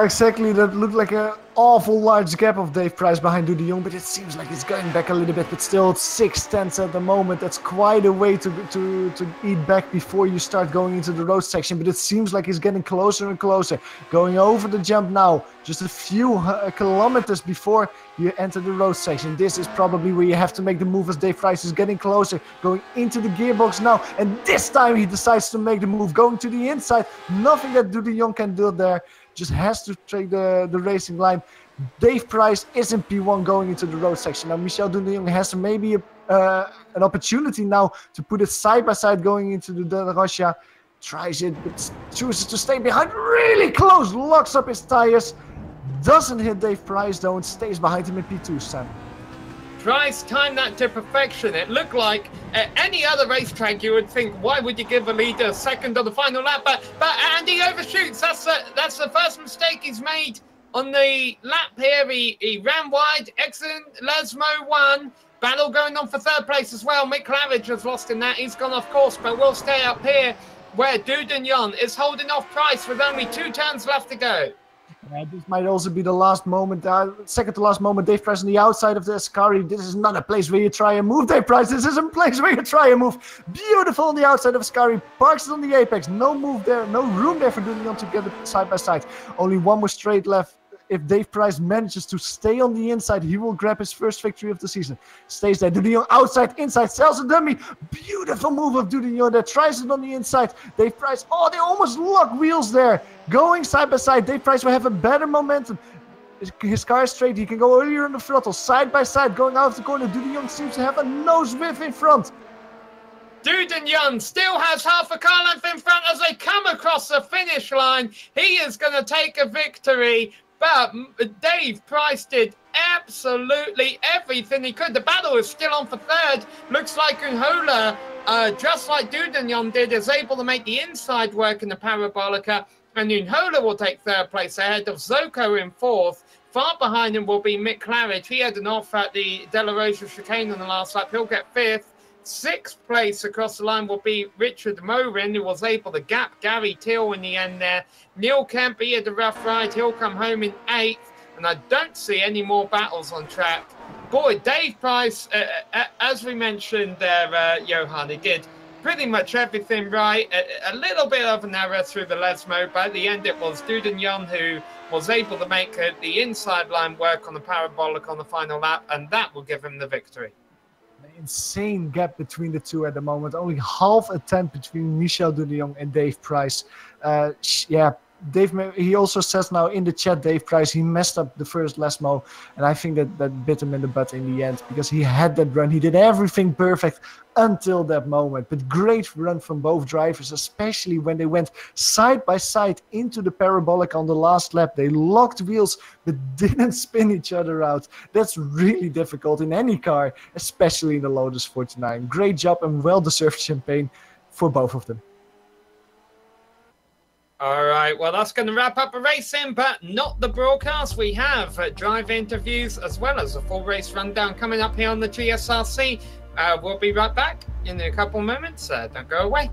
Exactly. That looked like an awful large gap of Dave Price behind Dudignon, but it seems like he's going back a little bit, but still 6/10 at the moment. That's quite a way to eat back before you start going into the road section, but it seems like he's getting closer and closer. Going over the jump now, just a few kilometers before you enter the road section. This is probably where you have to make the move, as Dave Price is getting closer, going into the gearbox now, and this time he decides to make the move, going to the inside. Nothing that Dudignon can do there. Just has to take the racing line. Dave Price is in P1 going into the road section. Now Michel de Jong has maybe an opportunity now to put it side by side going into the De La Rocha. Tries it, but chooses to stay behind really close, locks up his tires. Doesn't hit Dave Price though and stays behind him in P2, Sam. Price timed that to perfection. It looked like at any other racetrack you would think, why would you give a leader a second on the final lap? But Andy overshoots. That's the first mistake he's made on the lap here. He ran wide. Excellent. Lesmo won. Battle going on for third place as well. Mick Claridge has lost in that. He's gone off course, but we'll stay up here where Dudagnon is holding off Price with only 2 turns left to go. This might also be the last moment, second to last moment. Dave Price on the outside of the Ascari. This is not a place where you try and move, Dave Price. This is a place where you try and move. Beautiful on the outside of Ascari. Parks it on the apex. No move there. No room there for Dudagnon to get it side by side. Only one more straight left. If Dave Price manages to stay on the inside, he will grab his first victory of the season. Stays there. Dudagnon outside, inside, sells a dummy. Beautiful move of Dudagnon there. Tries it on the inside. Dave Price, oh, they almost lock wheels there. Going side by side. Dave Price will have a better momentum. His car is straight. He can go earlier on the throttle. Side by side, going out of the corner. Dudagnon seems to have a nose whiff in front. Dudagnon still has half a car length in front as they come across the finish line. He is going to take a victory. But Dave Price did absolutely everything he could. The battle is still on for third. Looks like Unhola, just like Dudagnon did, is able to make the inside work in the Parabolica. And Unhola will take third place ahead of Zoko in fourth. Far behind him will be Mick Claridge. He had an off at the De La Rosa chicane on the last lap. He'll get fifth. Sixth place across the line will be Richard Morin, who was able to gap Gary Till in the end there. Neil Kemp, he had a rough ride. He'll come home in eighth. And I don't see any more battles on track. Boy, Dave Price, as we mentioned there, Johan, he did pretty much everything right. A little bit of an error through the Lesmo, but at the end it was Dudagnon who was able to make the inside line work on the parabolic on the final lap, and that will give him the victory. Insane gap between the two at the moment. Only half a tenth between Michel de Jong and Dave Price. Dave, he also says now in the chat, Dave Price, he messed up the first Lesmo, and I think that bit him in the butt in the end because he had that run. He did everything perfect until that moment. But great run from both drivers, especially when they went side by side into the parabolic on the last lap. They locked wheels but didn't spin each other out. That's really difficult in any car, especially in the Lotus 49. Great job and well-deserved champagne for both of them. All right, well, that's going to wrap up the racing, but not the broadcast. We have drive interviews as well as a full race rundown coming up here on the GSRC. We'll be right back in a couple moments. Don't go away.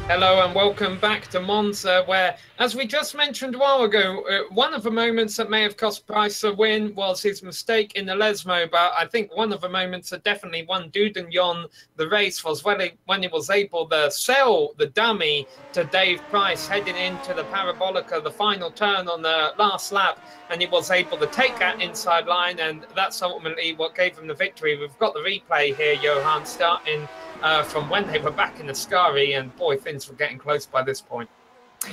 Hello and welcome back to Monza, where, as we just mentioned a while ago, one of the moments that may have cost Price a win was his mistake in the Lesmo, but I think one of the moments that definitely won Dudignon the race was when he was able to sell the dummy to Dave Price heading into the Parabolica, the final turn on the last lap, and he was able to take that inside line, and that's ultimately what gave him the victory. We've got the replay here, Johan, starting from when they were back in the Ascari, and boy, things were getting close by this point.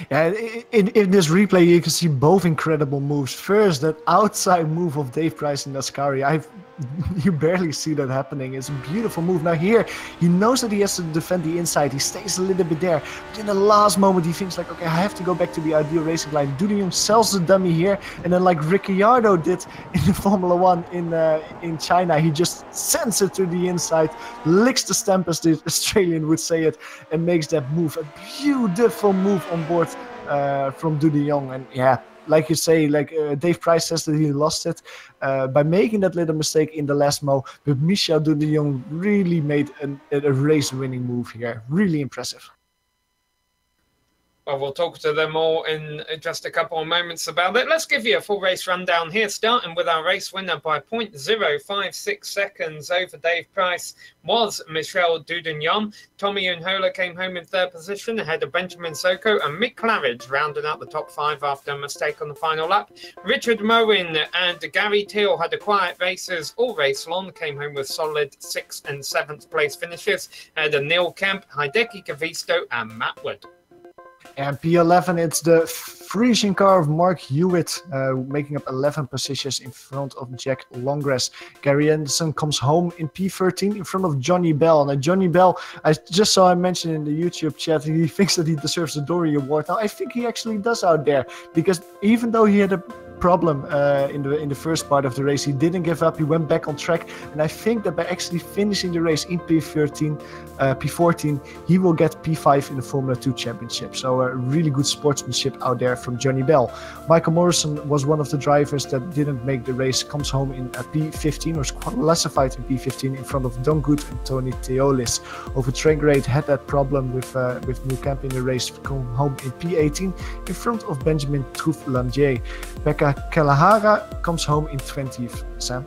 Yeah, in this replay, you can see both incredible moves. First, that outside move of Dave Price in Ascari. You barely see that happening. It's a beautiful move. Now here, he knows that he has to defend the inside. He stays a little bit there. But in the last moment, he thinks like, okay, I have to go back to the ideal racing line. Dudignon sells the dummy here. And then like Ricciardo did in the Formula 1 in China, he just sends it to the inside, licks the stamp, as the Australian would say it, and makes that move. A beautiful move on board from Dudignon. And yeah, like you say, like Dave Price says that he lost it by making that little mistake in the Lesmo, but Michel Dudignon really made a race-winning move here. Really impressive. Well, we'll talk to them all in just a couple of moments about it. Let's give you a full race rundown here, starting with our race winner by 0.056 seconds over Dave Price was Michel Dudignon. Tommy Unhola came home in third position ahead of Benjamin Soko and Mick Claridge rounding out the top five after a mistake on the final lap. Richard Moen and Gary Teal had a quiet races all race long, came home with solid 6th and 7th place finishes ahead of Neil Kemp, Hideki Kavisto and Matt Wood. And P11, it's the Frisian car of Mark Hewitt, making up 11 positions in front of Jack Longgrass. Gary Anderson comes home in P13 in front of Johnny Bell. Now, Johnny Bell, I just saw him mention in the YouTube chat, he thinks that he deserves the Dory Award. Now, I think he actually does out there, because even though he had a problem in the first part of the race, he didn't give up. He went back on track, and I think that by actually finishing the race in P14, he will get P5 in the Formula 2 Championship. So really good sportsmanship out there from Johnny Bell. Michael Morrison was one of the drivers that didn't make the race, comes home in P15, was classified in P15 in front of Don Good and Tony Teolis. Over Trangrade had that problem with New Camp in the race, come home in P18 in front of Benjamin Trouf-Landier. Becca Kalahara comes home in 20th, Sam.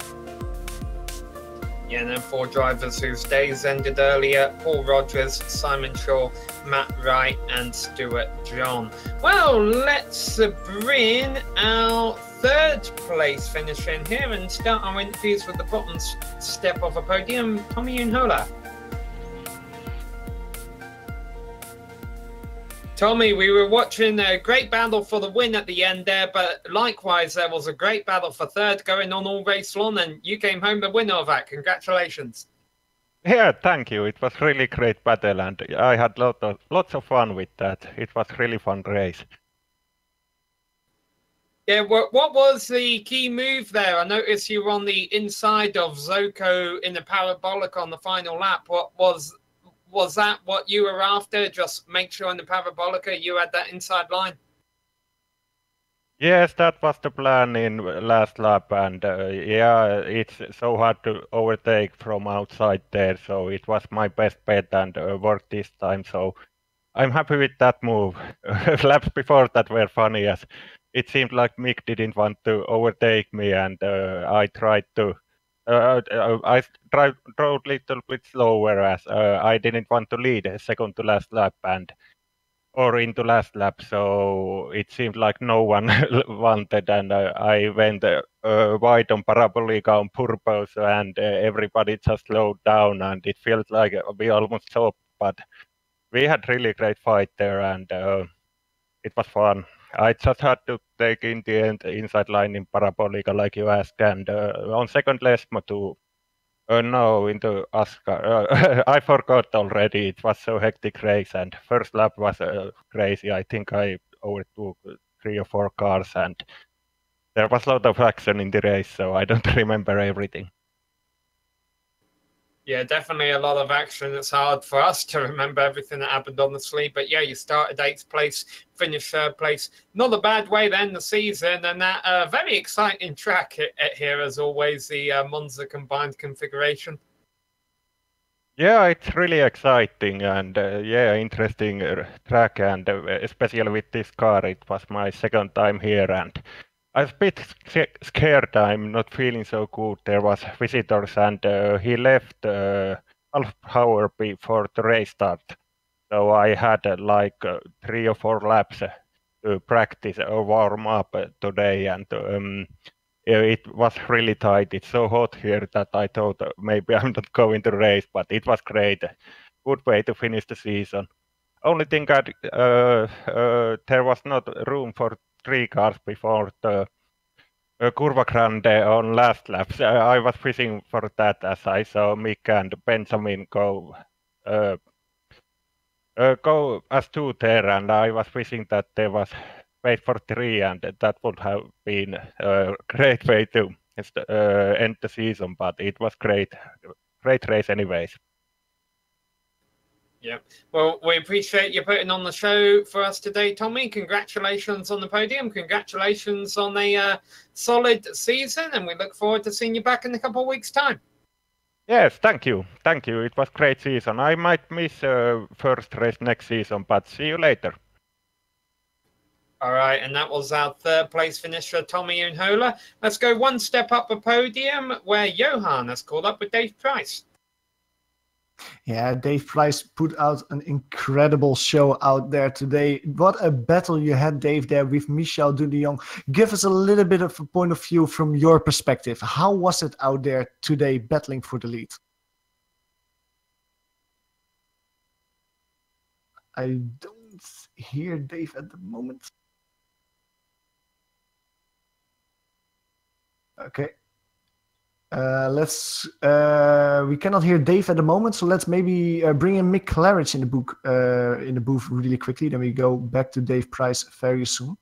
Yeah, and then 4 drivers whose days ended earlier: Paul Rogers, Simon Shaw, Matt Wright and Stuart John. Well, let's bring our 3rd place finish in here and start our interviews with the bottom step of a podium, Tommy Unhola. Tommy, we were watching a great battle for the win at the end there, but likewise, there was a great battle for 3rd going on all race long, and you came home the winner of that. Congratulations. Yeah, thank you. It was really great battle, and I had lots of fun with that. It was really fun race. Yeah, what was the key move there? I noticed you were on the inside of Zoko in the parabolic on the final lap. What was that what you were after? Just make sure in the parabolica you had that inside line? Yes, that was the plan in last lap, and yeah, it's so hard to overtake from outside there, so it was my best bet and worked this time, so I'm happy with that move. Laps before that were funny, as it seemed like Mick didn't want to overtake me, and I tried to I drove a little bit slower, as I didn't want to lead second to last lap or into last lap, so it seemed like no one wanted, and I went wide on Parabolica on purpose, and everybody just slowed down, and it felt like we almost stopped, but we had really great fight there, and it was fun. I just had to take in the end inside line in Parabolica, like you asked, and on second Lesmo too. No, into Ascar. I forgot already. It was so hectic race, and first lap was crazy. I think I overtook 3 or 4 cars, and there was a lot of action in the race, so I don't remember everything. Yeah, definitely a lot of action. It's hard for us to remember everything that happened on the sleeve. But yeah, you started 8th place, finished 3rd place. Not a bad way to end the season. And that very exciting track here, as always, the Monza combined configuration. Yeah, it's really exciting and yeah, interesting track, and especially with this car, it was my second time here, and I was a bit scared. I'm not feeling so good. There was visitors, and he left half hour before the race start. So I had like 3 or 4 laps to practice or warm up today, and yeah, it was really tight. It's so hot here that I thought maybe I'm not going to race, but it was great. Good way to finish the season. Only thing that there was not room for 3 cars before the Curva Grande on last laps. I was fishing for that as I saw Mick and Benjamin uh, go as 2 there, and I was wishing that there was space for 3, and that would have been a great way to end the season. But it was great race anyways. Yeah. Well, we appreciate you putting on the show for us today, Tommy. Congratulations on the podium. Congratulations on a solid season, and we look forward to seeing you back in a couple of weeks' time. Yes, thank you. Thank you. It was great season. I might miss first race next season, but see you later. All right, and that was our third place finisher, Tommy Unhola. Let's go one step up the podium, where Johan has called up with Dave Price. Yeah, Dave Price put out an incredible show out there today. What a battle you had, Dave, there with Michel Dudillon. Give us a little bit of a point of view from your perspective. How was it out there today battling for the lead? I don't hear Dave at the moment. Okay. We cannot hear Dave at the moment, so let's maybe bring in Mick Claridge in the booth really quickly. Then we go back to Dave Price very soon.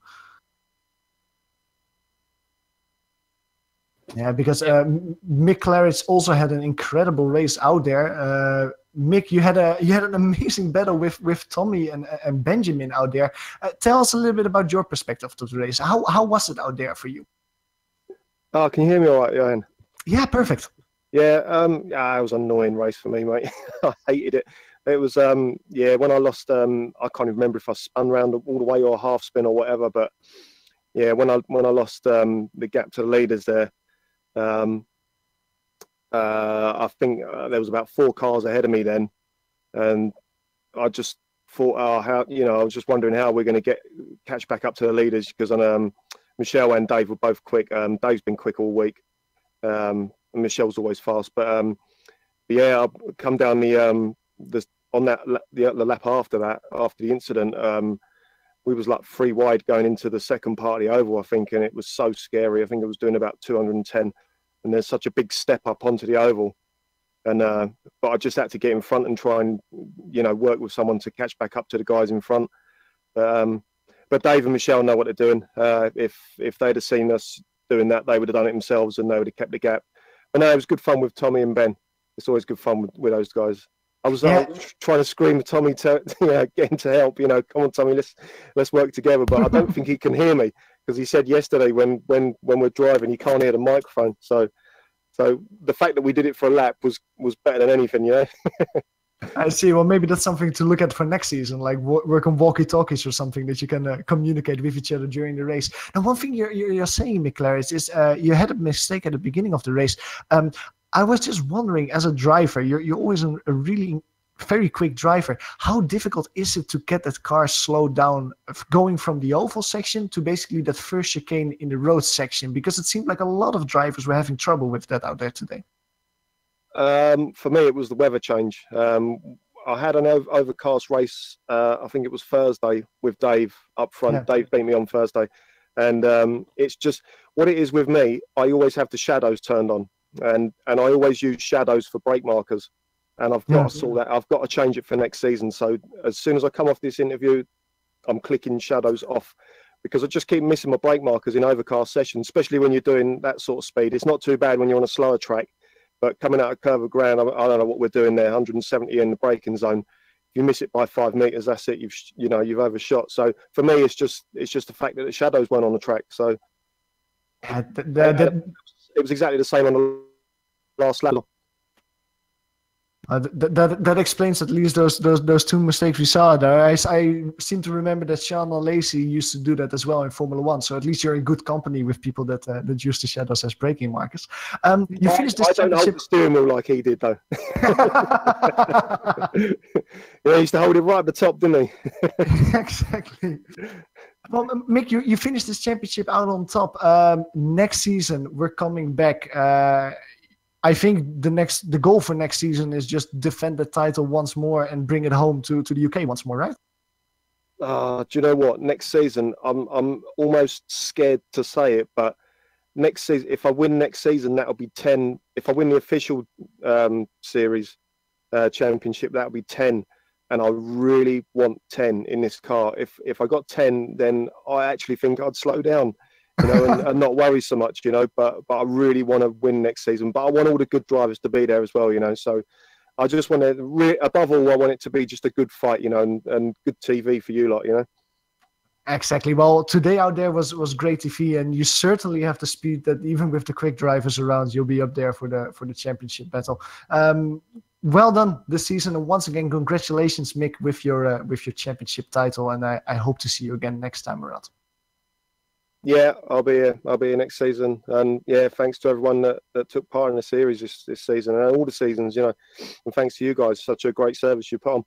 Yeah, because Mick Claridge also had an incredible race out there. Mick, you had an amazing battle with Tommy and Benjamin out there. Tell us a little bit about your perspective of the race. How was it out there for you? Oh, can you hear me all right, Johan? Yeah, perfect. Yeah, it was an annoying race for me, mate. I hated it. It was, yeah, when I lost, I can't even remember if I spun around all the way or a half spin or whatever. But yeah, when I lost the gap to the leaders there, I think there was about 4 cars ahead of me then, and I just thought, oh, how, I was just wondering how we're going to catch back up to the leaders, because Michelle and Dave were both quick. Dave's been quick all week. And Michelle's always fast, but yeah, I come down the lap after the incident. We was like 3 wide going into the second part of the oval, I think, and it was so scary. I think it was doing about 210, and there's such a big step up onto the oval, and but I just had to get in front and try and work with someone to catch back up to the guys in front. But Dave and Michelle know what they're doing. If they'd have seen us doing that, they would have done it themselves, and they would have kept the gap. But no, it was good fun with Tommy and Ben. It's always good fun with those guys. I was trying to scream at Tommy to get him to help. Come on, Tommy, let's work together. But I don't think he can hear me, because he said yesterday when we're driving, he can't hear the microphone. So the fact that we did it for a lap was better than anything, I see. Well, maybe that's something to look at for next season, like work on walkie-talkies or something that you can communicate with each other during the race. Now, one thing you're saying, Mick Claridge, is you had a mistake at the beginning of the race. I was just wondering, as a driver, you're always a really very quick driver. How difficult is it to get that car slowed down, going from the oval section to basically that first chicane in the road section? Because it seemed like a lot of drivers were having trouble with that out there today. For me, it was the weather change. I had an overcast race, I think it was Thursday, with Dave up front. Yeah. Dave beat me on Thursday. And it's just, what it is with me, I always have the shadows turned on. And I always use shadows for brake markers. And I've got to sort that. I've got to change it for next season. So as soon as I come off this interview, I'm clicking shadows off, because I just keep missing my brake markers in overcast sessions, especially when you're doing that sort of speed. It's not too bad when you're on a slower track. But coming out of Curva Grande, I don't know what we're doing there. 170 in the braking zone. If you miss it by 5 meters, that's it. You've overshot. So for me, it's just the fact that the shadows weren't on the track. So it was exactly the same on the last lap. That explains at least those two mistakes we saw there. I seem to remember that Sean Lacey used to do that as well in Formula One. So at least you're in good company with people that use the shadows as braking markers. You finished this I don't hold the steering wheel like he did though. He used to hold it right at the top, didn't he? Exactly. Well, Mick, you finished this championship out on top. Next season, we're coming back. I think the goal for next season is just defend the title once more and bring it home to the UK once more, right? Do you know what? Next season, I'm almost scared to say it, but next season, if I win next season, that'll be 10. If I win the official series championship, that'll be 10. And I really want 10 in this car. If I got 10, then I actually think I'd slow down, and not worry so much, But I really want to win next season. But I want all the good drivers to be there as well, So I just want to, above all, I want it to be just a good fight, and good TV for you lot, Exactly. Well, today out there was great TV, and you certainly have the speed that even with the quick drivers around, you'll be up there for the championship battle. Well done this season, and once again, congratulations, Mick, with your championship title. And I hope to see you again next time around. Yeah, I'll be here next season, and yeah, thanks to everyone that took part in the series this season and all the seasons, and thanks to you guys. Such a great service you put on.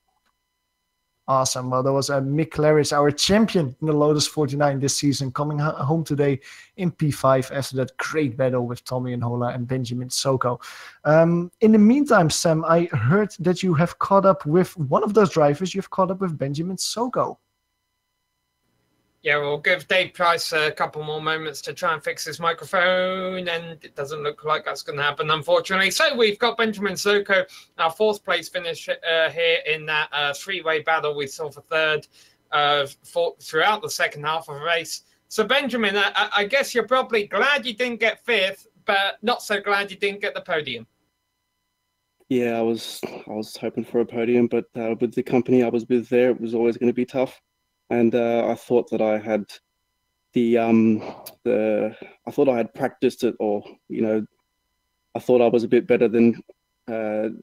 Awesome. Well, that was Mick Claris, our champion in the Lotus 49 this season, coming home today in P5 after that great battle with Tommy Iannola and Benjamin Soko. In the meantime, Sam, I heard that you have caught up with one of those drivers. You've caught up with Benjamin Soko. Yeah, we'll give Dave Price a couple more moments to try and fix his microphone, and it doesn't look like that's going to happen, unfortunately. So we've got Benjamin Soko, our fourth place finish here in that three-way battle we saw for third throughout the second half of the race. So Benjamin, I guess you're probably glad you didn't get fifth, but not so glad you didn't get the podium. Yeah, I was hoping for a podium, but with the company I was with there, it was always going to be tough. And I thought that I had I thought I had practiced it, or I thought I was a bit better than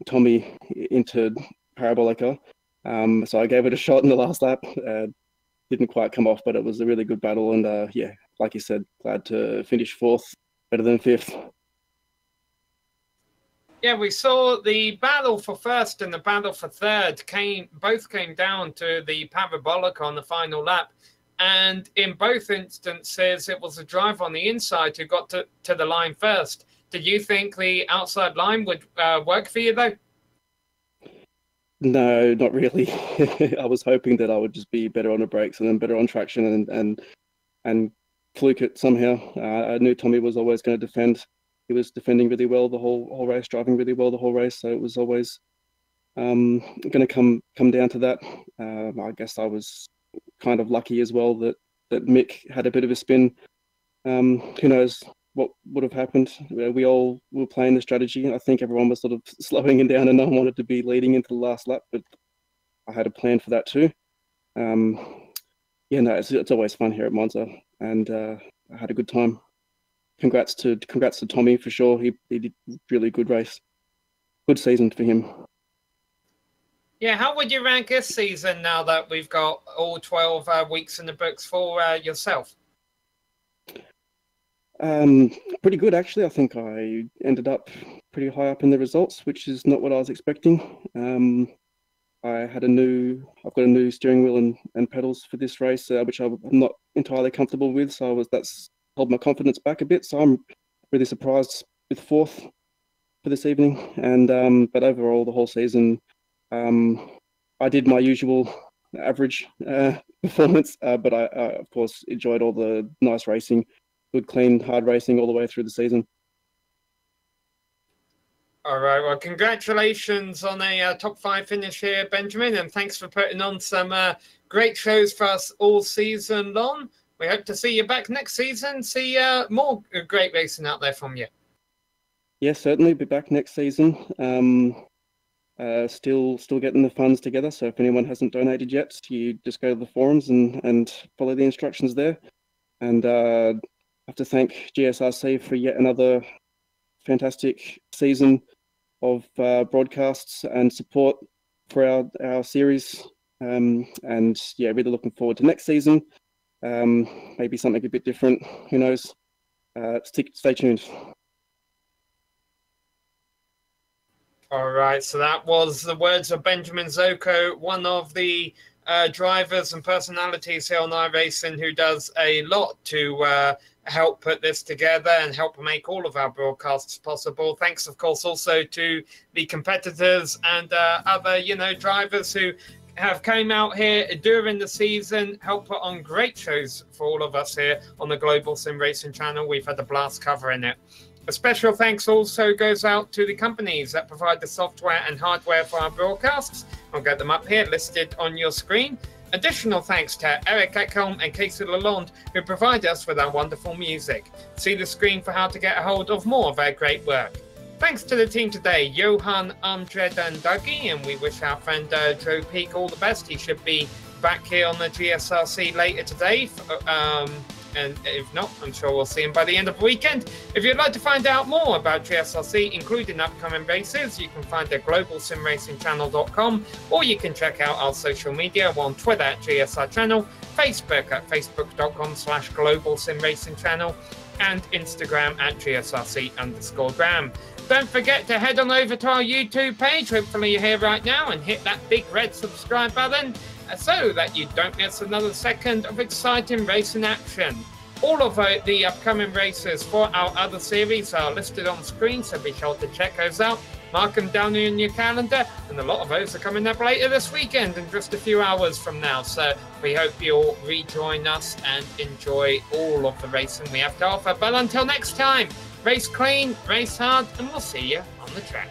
Tommy into Parabolica. So I gave it a shot in the last lap. Didn't quite come off, but it was a really good battle. And yeah, like you said, glad to finish fourth, better than fifth. Yeah, we saw the battle for first and the battle for third both came down to the parabolic on the final lap. And in both instances, it was the driver on the inside who got to the line first. Did you think the outside line would work for you, though? No, not really. I was hoping that I would just be better on the brakes and then better on traction and fluke it somehow. I knew Tommy was always going to defend. He was defending really well the whole race, driving really well the whole race. So it was always going to come down to that. I guess I was kind of lucky as well that Mick had a bit of a spin. Who knows what would have happened? We all were playing the strategy. I think everyone was sort of slowing it down and no one wanted to be leading into the last lap, but I had a plan for that too. It's always fun here at Monza, and I had a good time. Congrats to Tommy for sure. He did really good race. Good season for him. Yeah, how would you rank this season now that we've got all 12 weeks in the books for yourself? Pretty good, actually. I think I ended up pretty high up in the results, which is not what I was expecting. I've got a new steering wheel and pedals for this race, which I'm not entirely comfortable with. So that's held my confidence back a bit. So I'm really surprised with fourth for this evening. And but overall, the whole season, I did my usual average performance, but I of course enjoyed all the nice racing, good, clean, hard racing all the way through the season. All right, well, congratulations on a top 5 finish here, Benjamin, and thanks for putting on some great shows for us all season long. We hope to see you back next season, see more great racing out there from you. Yes, certainly, be back next season. Still getting the funds together, so if anyone hasn't donated yet, you just go to the forums and follow the instructions there. And I have to thank GSRC for yet another fantastic season broadcasts and support for our series. And yeah, really looking forward to next season. Maybe something a bit different. Who knows? Stay tuned. All right, so that was the words of Benjamin Zoko, one of the drivers and personalities here on iRacing, who does a lot to help put this together and help make all of our broadcasts possible. Thanks, of course, also to the competitors and other, drivers who have came out here during the season, helped put on great shows for all of us here on the Global Sim Racing channel. We've had a blast covering it. A special thanks also goes out to the companies that provide the software and hardware for our broadcasts. I'll get them up here listed on your screen. Additional thanks to Eric Ekholm and Casey Lalonde, who provide us with our wonderful music. See the screen for how to get a hold of more of our great work. Thanks to the team today, Johan, Amjed and Dougie, and we wish our friend Joe Peak all the best. He should be back here on the GSRC later today. And if not, I'm sure we'll see him by the end of the weekend. If you'd like to find out more about GSRC, including upcoming races, you can find it at globalsimracingchannel.com, or you can check out our social media on Twitter at GSR Channel, Facebook at facebook.com/globalsimracingchannel, and Instagram at GSRC_Gram. Don't forget to head on over to our YouTube page, hopefully you're here right now, and hit that big red subscribe button so that you don't miss another second of exciting racing action. All of the upcoming races for our other series are listed on screen, so be sure to check those out. Mark them down in your calendar, and a lot of those are coming up later this weekend in just a few hours from now. So we hope you'll rejoin us and enjoy all of the racing we have to offer. But until next time, race clean, race hard, and we'll see you on the track.